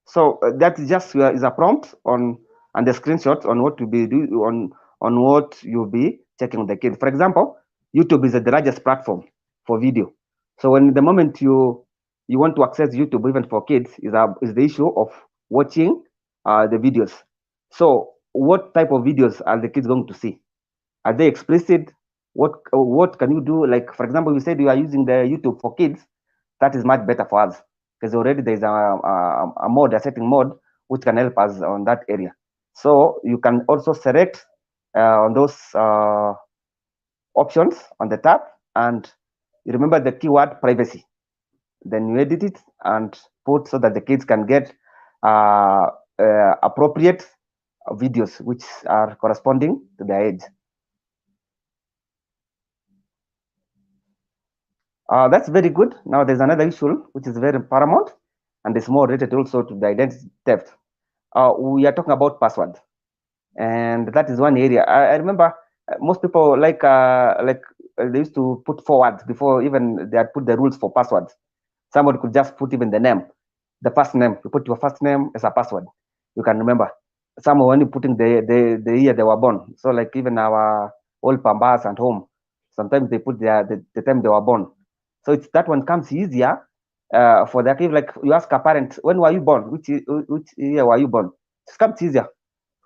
So that just is a prompt on and the screenshots on what to be do on what you'll be checking with the kids. For example, YouTube is the largest platform for video. So when the moment you want to access YouTube even for kids is the issue of watching the videos. So what type of videos are the kids going to see? Are they explicit? What can you do? Like for example, you said you are using the YouTube for kids. That is much better for us because already there's a setting mode which can help us on that area. So you can also select on those options on the tab, and you remember the keyword privacy. Then you edit it and put so that the kids can get appropriate videos which are corresponding to their age. That's very good. Now there's another issue which is very paramount, and it's more related also to the identity theft. We are talking about password, and that is one area. I remember most people like they used to put forwards before even they had put the rules for passwords. Somebody could just put even the name, the first name. You put your first name as a password. You can remember. Some only putting the year they were born. So like even our old pambas and home, sometimes they put the time they were born. So it's that one comes easier for that. If like you ask a parent, when were you born? Which year were you born? It comes easier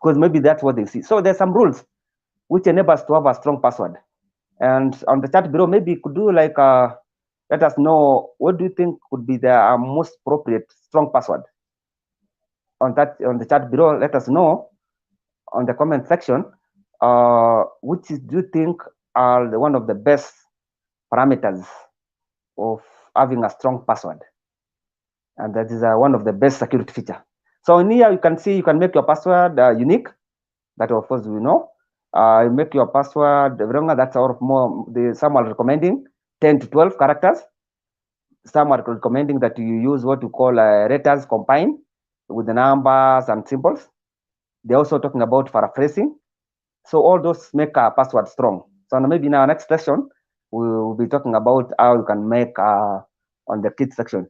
because maybe that's what they see. So there's some rules which enable us to have a strong password. And on the chat below, maybe you could do like let us know what do you think could be the most appropriate strong password. On the chat below, let us know on the comment section which do you think are one of the best parameters of having a strong password, and that is one of the best security feature. So in here you can see you can make your password unique. That of course we know. You make your password longer. That's our more. Some are recommending 10 to 12 characters. Some are recommending that you use what you call letters combined with the numbers and symbols. They're also talking about paraphrasing. So all those make a password strong. So maybe in our next session, we'll be talking about how you can make on the kids section,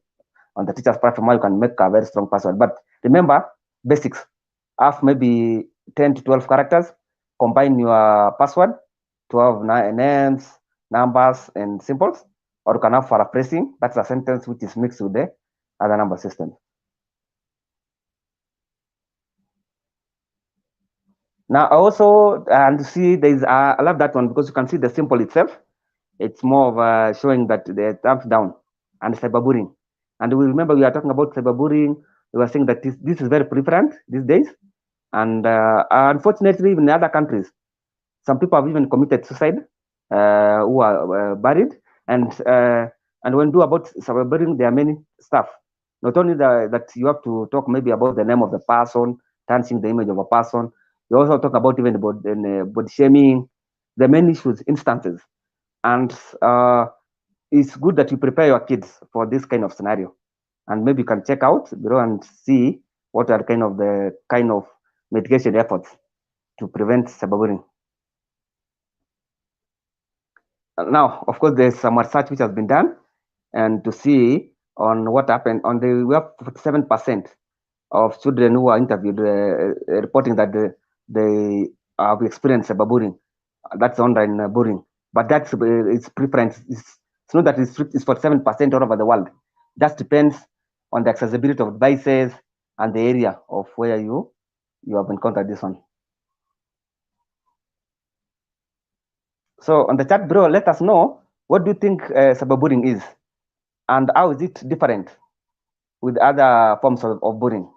on the teacher's platform, how you can make a very strong password. But remember, basics. Have maybe 10 to 12 characters. Combine your password to have names, numbers, and symbols. Or you can have paraphrasing. That's a sentence which is mixed with the other number system. Now also, and see, there's I love that one because you can see the symbol itself. It's more of showing that the thumbs down and cyberbullying. And we remember we are talking about cyberbullying. We were saying that this is very prevalent these days. And unfortunately, even in other countries, some people have even committed suicide who are buried. And when do about cyberbullying, there are many stuff. Not only that you have to talk maybe about the name of the person, tarnishing the image of a person. You also talk about even about body shaming, the many issues, instances. And it's good that you prepare your kids for this kind of scenario. And maybe you can check out below and see what are the kind of mitigation efforts to prevent cyberbullying. Now, of course, there's some research which has been done, and to see on what happened on we have 47% of children who are interviewed reporting that they have experienced cyberbullying. That's online bullying, but that's its preference. It's not that it's 47% all over the world. That depends on the accessibility of devices and the area of where you have encountered this one. So on the chat below, let us know what do you think cyberbullying is. and how is it different with other forms of bullying?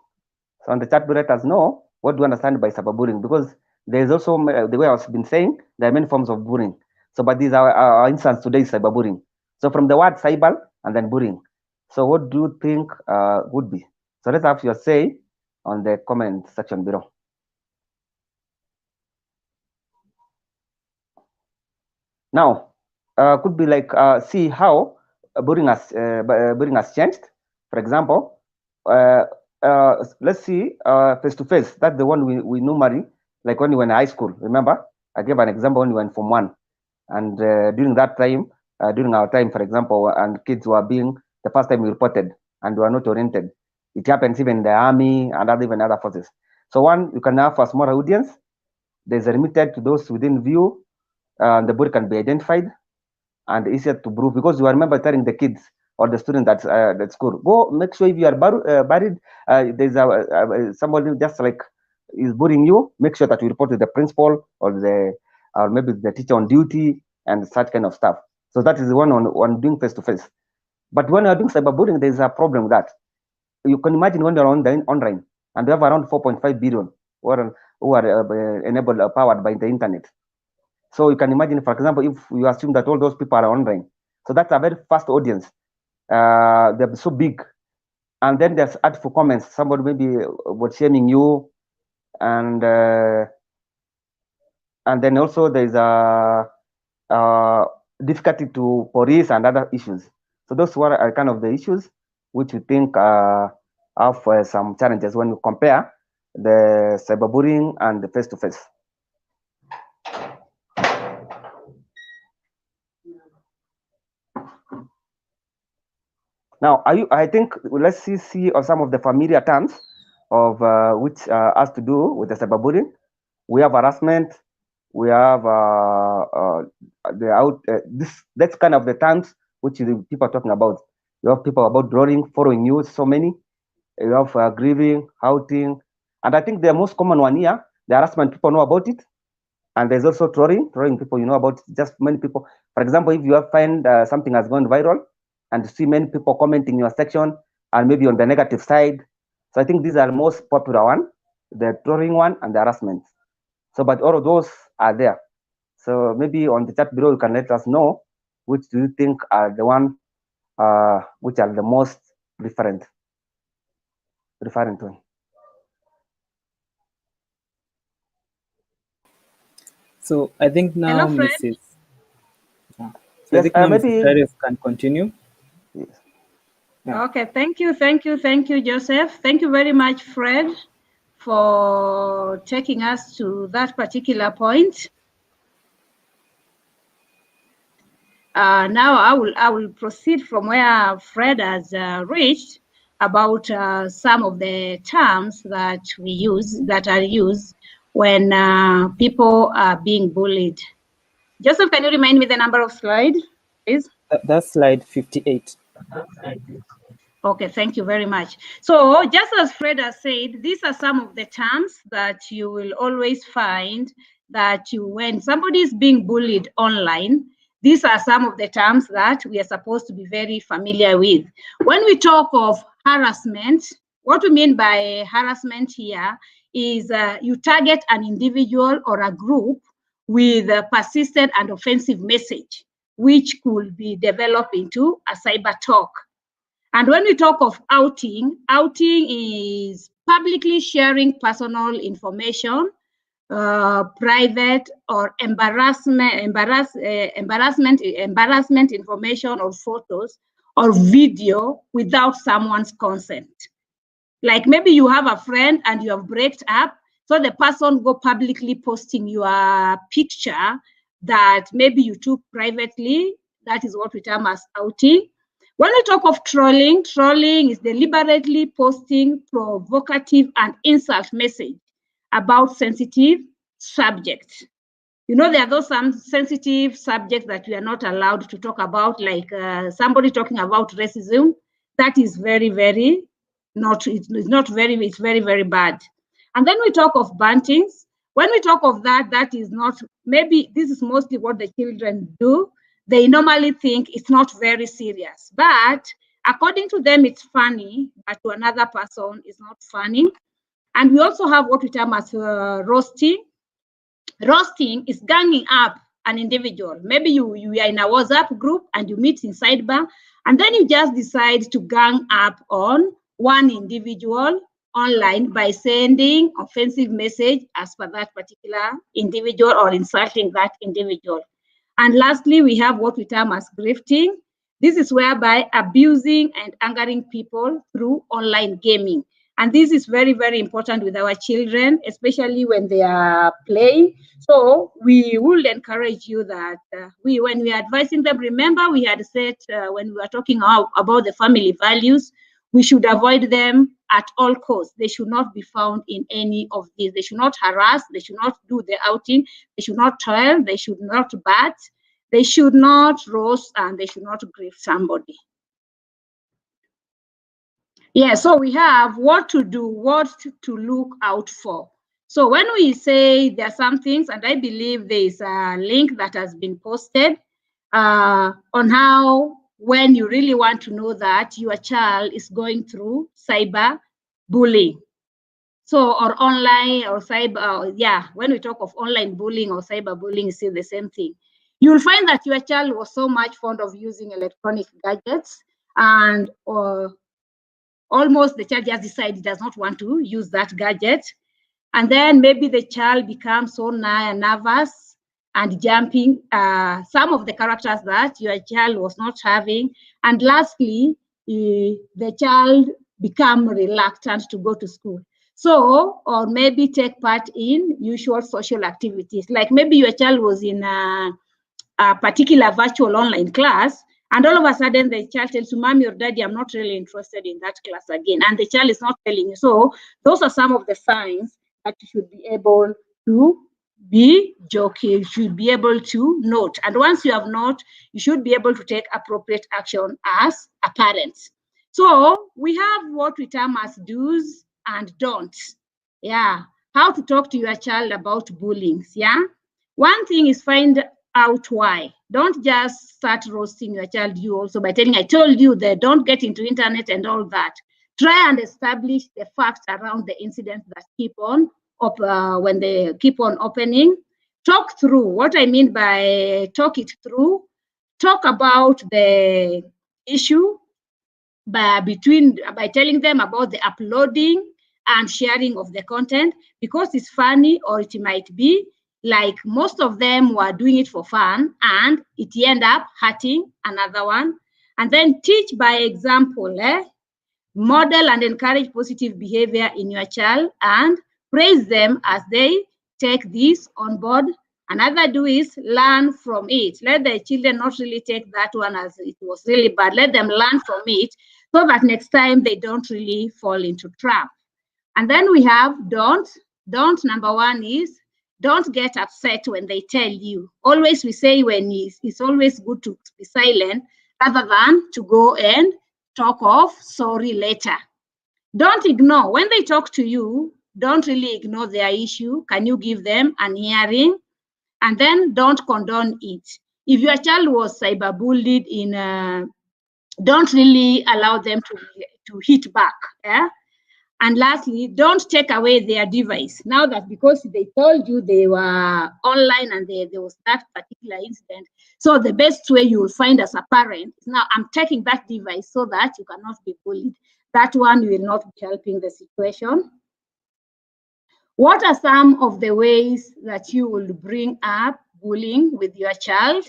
So on the chat, let us know what do you understand by cyberbullying, because there is also, the way I've been saying, there are many forms of bullying. So, but these are our instance today is cyberbullying. So from the word cyber and then bullying. So what do you think would be? So let's have your say on the comment section below. Now, could be like see how bullying has changed. For example, let's see face to face. That's the one we normally, like when we were in high school. Remember, I gave an example when we went from one, and during that time, during our time, for example, and kids were being the first time we reported and were not oriented. It happens even in the army and even other forces. So one, you can have a smaller audience. There's a limited to those within view. The body can be identified and easier to prove, because you remember telling the kids or the student that's at school, go make sure if you are buried, there's somebody just like is bullying you, make sure that you report to the principal or maybe the teacher on duty and such kind of stuff. So that is the one on doing face to face. But when you are doing cyberbullying, there's a problem with that. You can imagine when you're online and we have around 4.5 billion who are enabled powered by the internet. So you can imagine, for example, if you assume that all those people are online, so that's a very fast audience. They're so big, and then there's artful comments. Somebody maybe was shaming you, and then also there's a difficulty to police and other issues. So those are kind of the issues which we think have some challenges when you compare the cyberbullying and the face-to-face. Now, I think let's see some of the familiar terms of which has to do with the cyberbullying. We have harassment. We have that's kind of the terms which people are talking about. You have people about drawing, following you, so many. You have grieving, outing, and I think the most common one here, the harassment, people know about it. And there's also trolling people, you know about it, just many people. For example, if you find something has gone viral and you see many people commenting in your section and maybe on the negative side. So I think these are the most popular one, the trolling one and the harassment. So, but all of those are there. So maybe on the chat below, you can let us know which do you think are the one which are the most different one. So I think now Hello, Fred. Mrs. So yes, I think now maybe Mrs. Clarice can continue. Yes. Yeah. Okay, thank you, Joseph. Thank you very much, Fred, for taking us to that particular point. Now I will proceed from where Fred has reached about some of the terms that are used when people are being bullied. Joseph, can you remind me the number of slides, please? That's slide 58. Okay, thank you very much. So just as Fred has said, these are some of the terms that you will always find that when somebody is being bullied online, these are some of the terms that we are supposed to be very familiar with. When we talk of harassment, what we mean by harassment here is you target an individual or a group with a persistent and offensive message, which could be developed into a cyber talk. And when we talk of outing is publicly sharing personal information, private or embarrassment information or photos or video without someone's consent. Like maybe you have a friend and you have broken up, so the person go publicly posting your picture that maybe you took privately. That is what we term as outing. When we talk of trolling is deliberately posting provocative and insult message about sensitive subjects. You know, there are those some sensitive subjects that we are not allowed to talk about, like somebody talking about racism. That is very, very it's very, very bad. And then we talk of bantings. When we talk of that is not, maybe this is mostly what the children do. they normally think it's not very serious. But according to them, it's funny, but to another person, it's not funny. And we also have what we term as roasting. Roasting is ganging up an individual. Maybe you are in a WhatsApp group and you meet in sidebar, and then you just decide to gang up on one individual online by sending offensive message as per that particular individual or insulting that individual. And lastly, we have what we term as grifting. This is whereby abusing and angering people through online gaming. And this is very, very important with our children, especially when they are playing. So we will encourage you that when we are advising them, remember we had said when we were talking about the family values, we should avoid them at all costs. They should not be found in any of these. They should not harass. They should not do the outing. They should not toil. They should not bat. They should not roast, and they should not grieve somebody. Yeah, so we have what to do, what to look out for. So when we say there are some things, and I believe there is a link that has been posted on how, when you really want to know that your child is going through cyber bullying. So, or online or cyber, when we talk of online bullying or cyber bullying, it's still the same thing. You'll find that your child was so much fond of using electronic gadgets, and almost the child just decided does not want to use that gadget. And then maybe the child becomes so nervous and jumping some of the characters that your child was not having. And lastly, the child become reluctant to go to school. So, or maybe take part in usual social activities. Like maybe your child was in a particular virtual online class, and all of a sudden the child tells you, Mommy or Daddy, I'm not really interested in that class again. And the child is not telling you. So those are some of the signs that you should be able to be joking, you should be able to note. And once you have note, you should be able to take appropriate action as a parent. So we have what we term as do's and don'ts. Yeah, how to talk to your child about bullying. Yeah, one thing is find out why. Don't just start roasting your child you also by telling, I told you that don't get into internet and all that. Try and establish the facts around the incidents that keep on when they keep on opening. Talk through. What I mean by talk it through, talk about the issue by telling them about the uploading and sharing of the content, because it's funny, or it might be like most of them were doing it for fun and it end up hurting another one. And then teach by example. Model and encourage positive behavior in your child and praise them as they take this on board. Another do is learn from it. Let the children not really take that one as it was really bad. Let them learn from it so that next time they don't really fall into trap. And then we have don't. Don't number one is don't get upset when they tell you. Always we say when it's always good to be silent rather than to go and talk of sorry later. Don't ignore. When they talk to you, don't really ignore their issue. Can you give them an hearing? And then don't condone it. If your child was cyberbullied don't really allow them to hit back. Yeah? And lastly, don't take away their device. Now that because they told you they were online and there was that particular incident, so the best way you will find as a parent is now I'm taking that device so that you cannot be bullied. That one will not be helping the situation. What are some of the ways that you will bring up bullying with your child?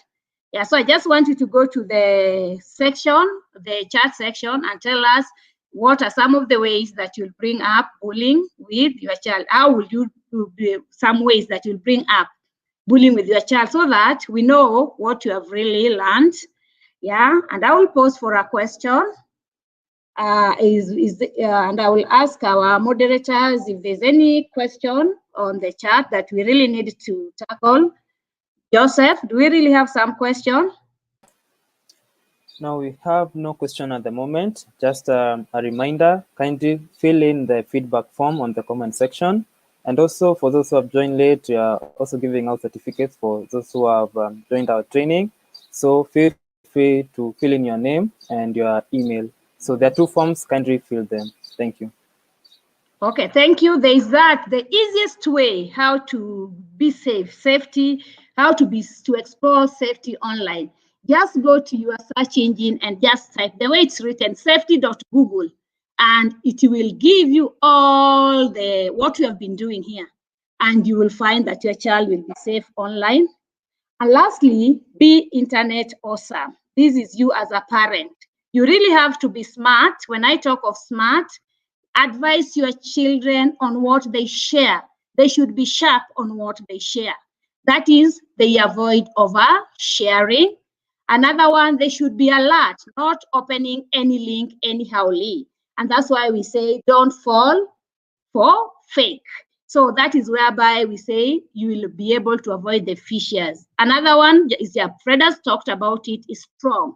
Yeah, so I just want you to go to the section, the chat section, and tell us what are some of the ways that you'll bring up bullying with your child. How will you do some ways that you'll bring up bullying with your child so that we know what you have really learned? Yeah, and I will pause for a question. And I will ask our moderators if there's any question on the chat that we really need to tackle. Joseph, do we really have some question? No, we have no question at the moment. Just a reminder, kindly fill in the feedback form on the comment section. And also for those who have joined late, we are also giving out certificates for those who have joined our training. So feel free to fill in your name and your email. So there are 2 forms, kindly fill them. Thank you. Okay, thank you. There is that. The easiest way how to be safety, how to explore safety online. Just go to your search engine and just type the way it's written, safety.google, and it will give you all what we have been doing here. And you will find that your child will be safe online. And lastly, be internet awesome. This is you as a parent. You really have to be smart. When I talk of smart, advise your children on what they share. They should be sharp on what they share. That is, they avoid oversharing. Another one, they should be alert, not opening any link anyhowly. And that's why we say don't fall for fake. So that is whereby we say you will be able to avoid the phishers. Another one is, Fred has talked about it, is strong.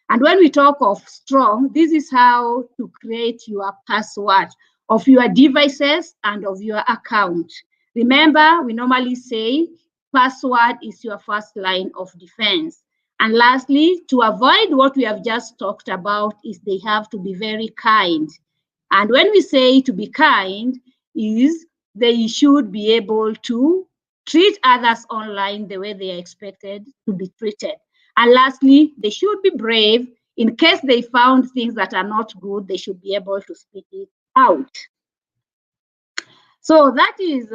And when we talk of strong, this is how to create your password of your devices and of your account. Remember, we normally say password is your first line of defense. And lastly, to avoid what we have just talked about, is they have to be very kind. And when we say to be kind, is they should be able to treat others online the way they are expected to be treated. And lastly, they should be brave. In case they found things that are not good, they should be able to speak it out. So that is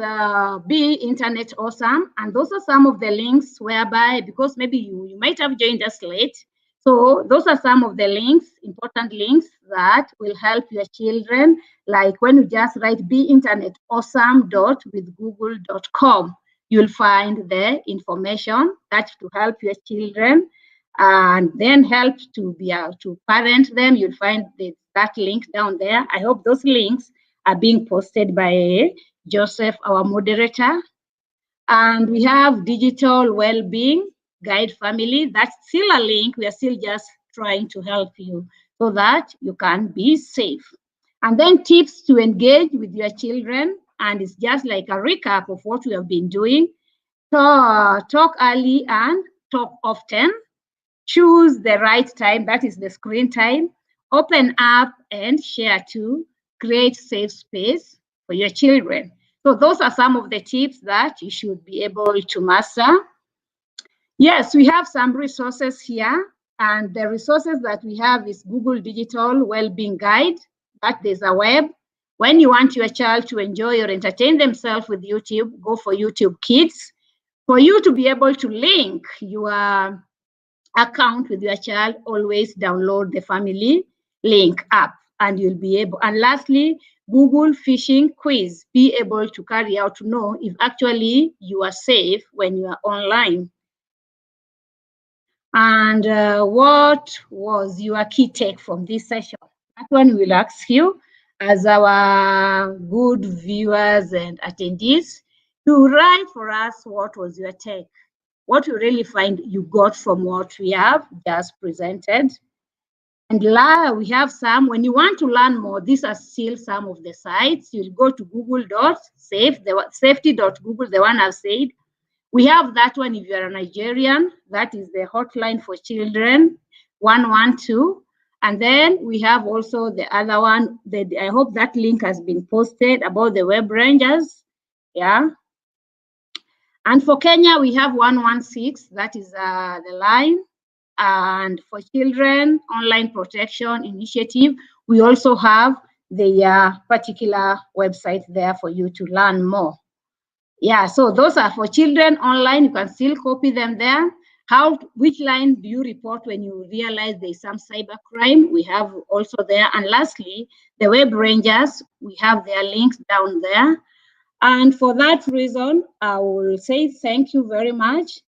Be Internet Awesome. And those are some of the links whereby, because maybe you might have joined us late, so those are some of the links, important links that will help your children. Like when you just write beinternetawesome.withgoogle.com, you'll find the information that to help your children and then help to be able to parent them. You'll find that link down there. I hope those links are being posted by Joseph, our moderator. And we have Digital Wellbeing Guide Family. That's still a link. We are still just trying to help you so that you can be safe. And then tips to engage with your children. And it's just like a recap of what we have been doing. Talk early and talk often. Choose the right time, that is the screen time. Open up and share to create safe space for your children. So those are some of the tips that you should be able to master. Yes, we have some resources here, and the resources that we have is Google Digital Wellbeing Guide. That there's a web. When you want your child to enjoy or entertain themselves with YouTube, go for YouTube Kids. For you to be able to link your account with your child, always download the family link app and you'll be able. And lastly, Google phishing quiz, be able to carry out to know if actually you are safe when you are online. And what was your key take from this session? That one will ask you as our good viewers and attendees to write for us what was your take, what you really find you got from what we have just presented. And we have some, when you want to learn more, these are still some of the sites. You'll go to safety.google, the one I've said. We have that one if you're a Nigerian, that is the hotline for children, 112. And then we have also the other one, I hope that link has been posted about the web rangers, yeah. And for Kenya, we have 116, that is the line. And for children, online protection initiative, we also have the particular website there for you to learn more. Yeah, so those are for children online. You can still copy them there. Which line do you report when you realize there's some cybercrime? We have also there. And lastly, the web rangers, we have their links down there. And for that reason, I will say thank you very much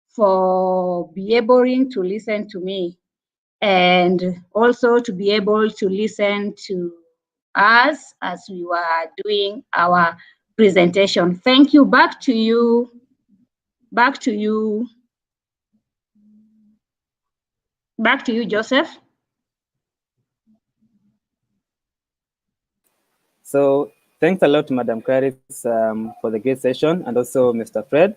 for being able to listen to me and also to be able to listen to us as we were doing our presentation. Thank you. Back to you. Back to you. Back to you, Joseph. So thanks a lot, Madam Clarice, for the great session, and also Mr. Fred.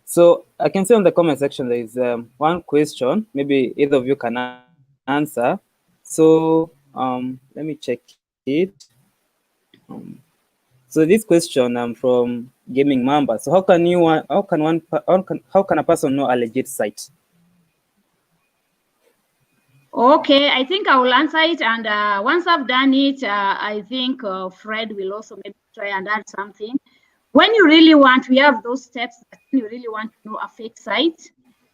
So I can see on the comment section there is one question. Maybe either of you can answer. So let me check it. So this question from Gaming Mamba. So how can a person know a legit site? Okay, I think I will answer it, and once I've done it, I think Fred will also maybe try and add something. When you really want, we have those steps that you really want to know a fake site.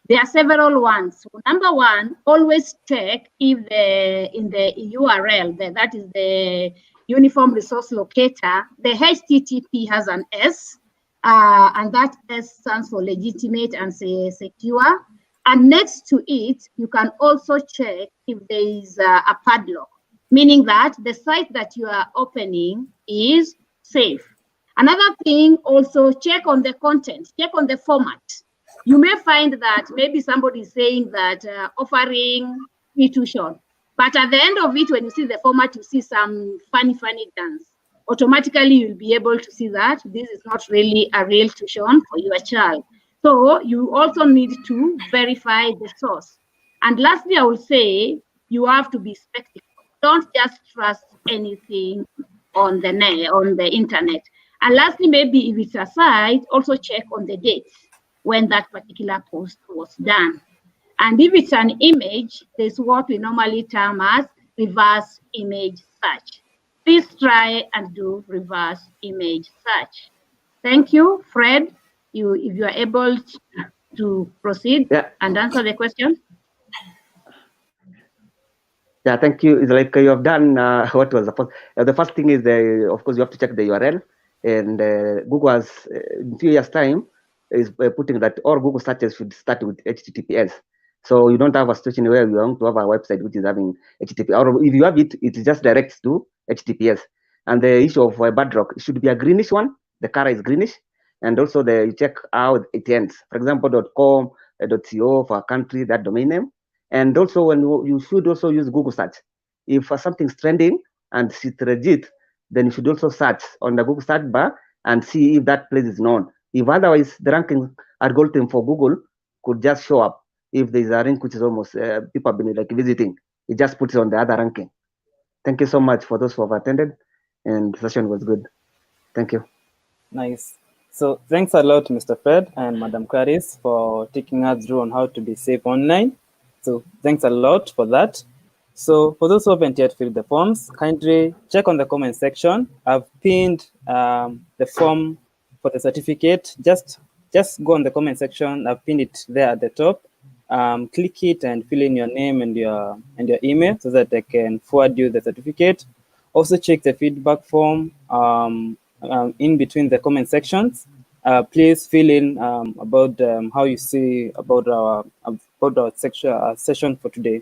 There are several ones. So number one, always check if in the URL, that is the Uniform Resource Locator, the HTTP has an S, and that S stands for legitimate and secure. And next to it, you can also check if there is a padlock, meaning that the site that you are opening is safe. Another thing, also check on the content, check on the format. You may find that maybe somebody is saying that offering free tuition, but at the end of it, when you see the format, you see some funny dance. Automatically, you'll be able to see that this is not really a real tuition for your child. So you also need to verify the source. And lastly, I will say you have to be skeptical. Don't just trust anything on the net, on the internet. And lastly, maybe if it's a site, also check on the dates when that particular post was done. And if it's an image, there's what we normally term as reverse image search. Please try and do reverse image search. Thank you, Fred. If you are able to proceed and answer the question. Yeah, thank you. It's like you have done what was the first. The first thing is, of course, you have to check the URL. And Google has, in a few years' time, is putting that all Google searches should start with HTTPS. So you don't have a situation where you want to have a website which is having HTTP. Or if you have it, it just directs to HTTPS. And the issue of bedrock, it should be a greenish one. The color is greenish. And also you check how it ends. For example, .com, .co for a country, that domain name. And also when you should also use Google search. If something's trending and it's legit, then you should also search on the Google search bar and see if that place is known. If otherwise the ranking algorithm for Google could just show up if there's a link which is almost people have been like visiting, it just puts it on the other ranking. Thank you so much for those who have attended, and the session was good. Thank you. Nice. So thanks a lot, Mr. Fred and Madam Clarice, for taking us through on how to be safe online. So thanks a lot for that. So for those who haven't yet filled the forms, kindly check on the comment section. I've pinned the form for the certificate. Just go on the comment section. I've pinned it there at the top. Click it and fill in your name and your email so that I can forward you the certificate. Also check the feedback form in between the comment sections. Please fill in about how you see about our session for today.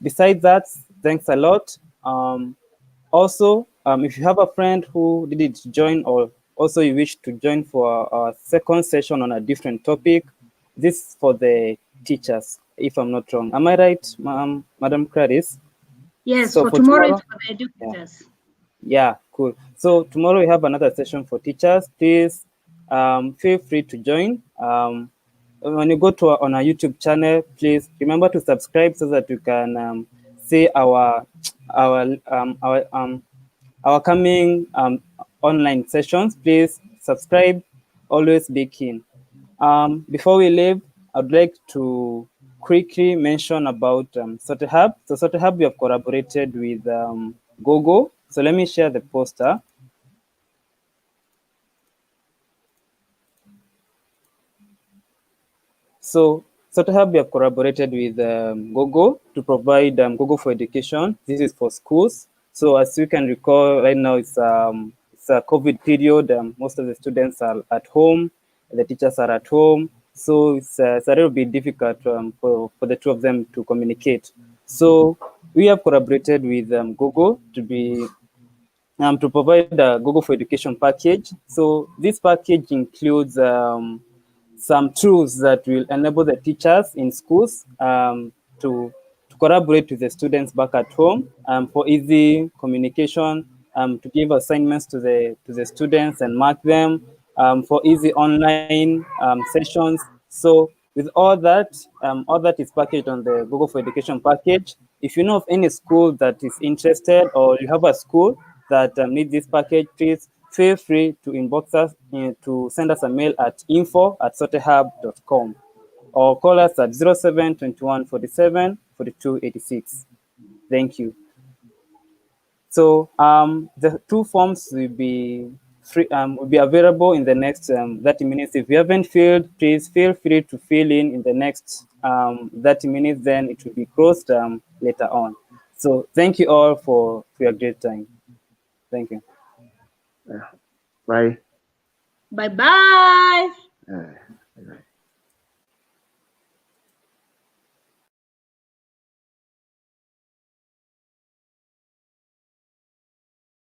Besides that, thanks a lot. Also, if you have a friend who didn't join, or also you wish to join for a second session on a different topic, this is for the teachers, if I'm not wrong. Am I right, Madam Clarice? Yes, so for tomorrow it's for the educators. Yeah, cool. So tomorrow we have another session for teachers. Please feel free to join. When you go to on our YouTube channel, please remember to subscribe so that you can see our coming online sessions. Please subscribe. Always be keen. Before we leave, I'd like to quickly mention about SoteHub. So SoteHub, we have collaborated with Google. So let me share the poster. So SoteHub, we have collaborated with Google to provide Google for Education. This is for schools. So as you can recall, right now it's a COVID period. Most of the students are at home. The teachers are at home. So it's a little bit difficult for the two of them to communicate. So we have collaborated with Google to provide a Google for Education package. So this package includes some tools that will enable the teachers in schools to collaborate with the students back at home for easy communication, to give assignments to the students and mark them. for easy online sessions. So with all that is packaged on the Google for Education package. If you know of any school that is interested, or you have a school that needs this package, please feel free to inbox us, to send us a mail at info@sotehub.com, or call us at 0721 47 42 86. Thank you. So the two forms will be available in the next 30 minutes. If you haven't filled, please feel free to fill in the next 30 minutes. Then it will be closed later on. So thank you all for your great time. Thank you. Bye. Bye-bye. Bye.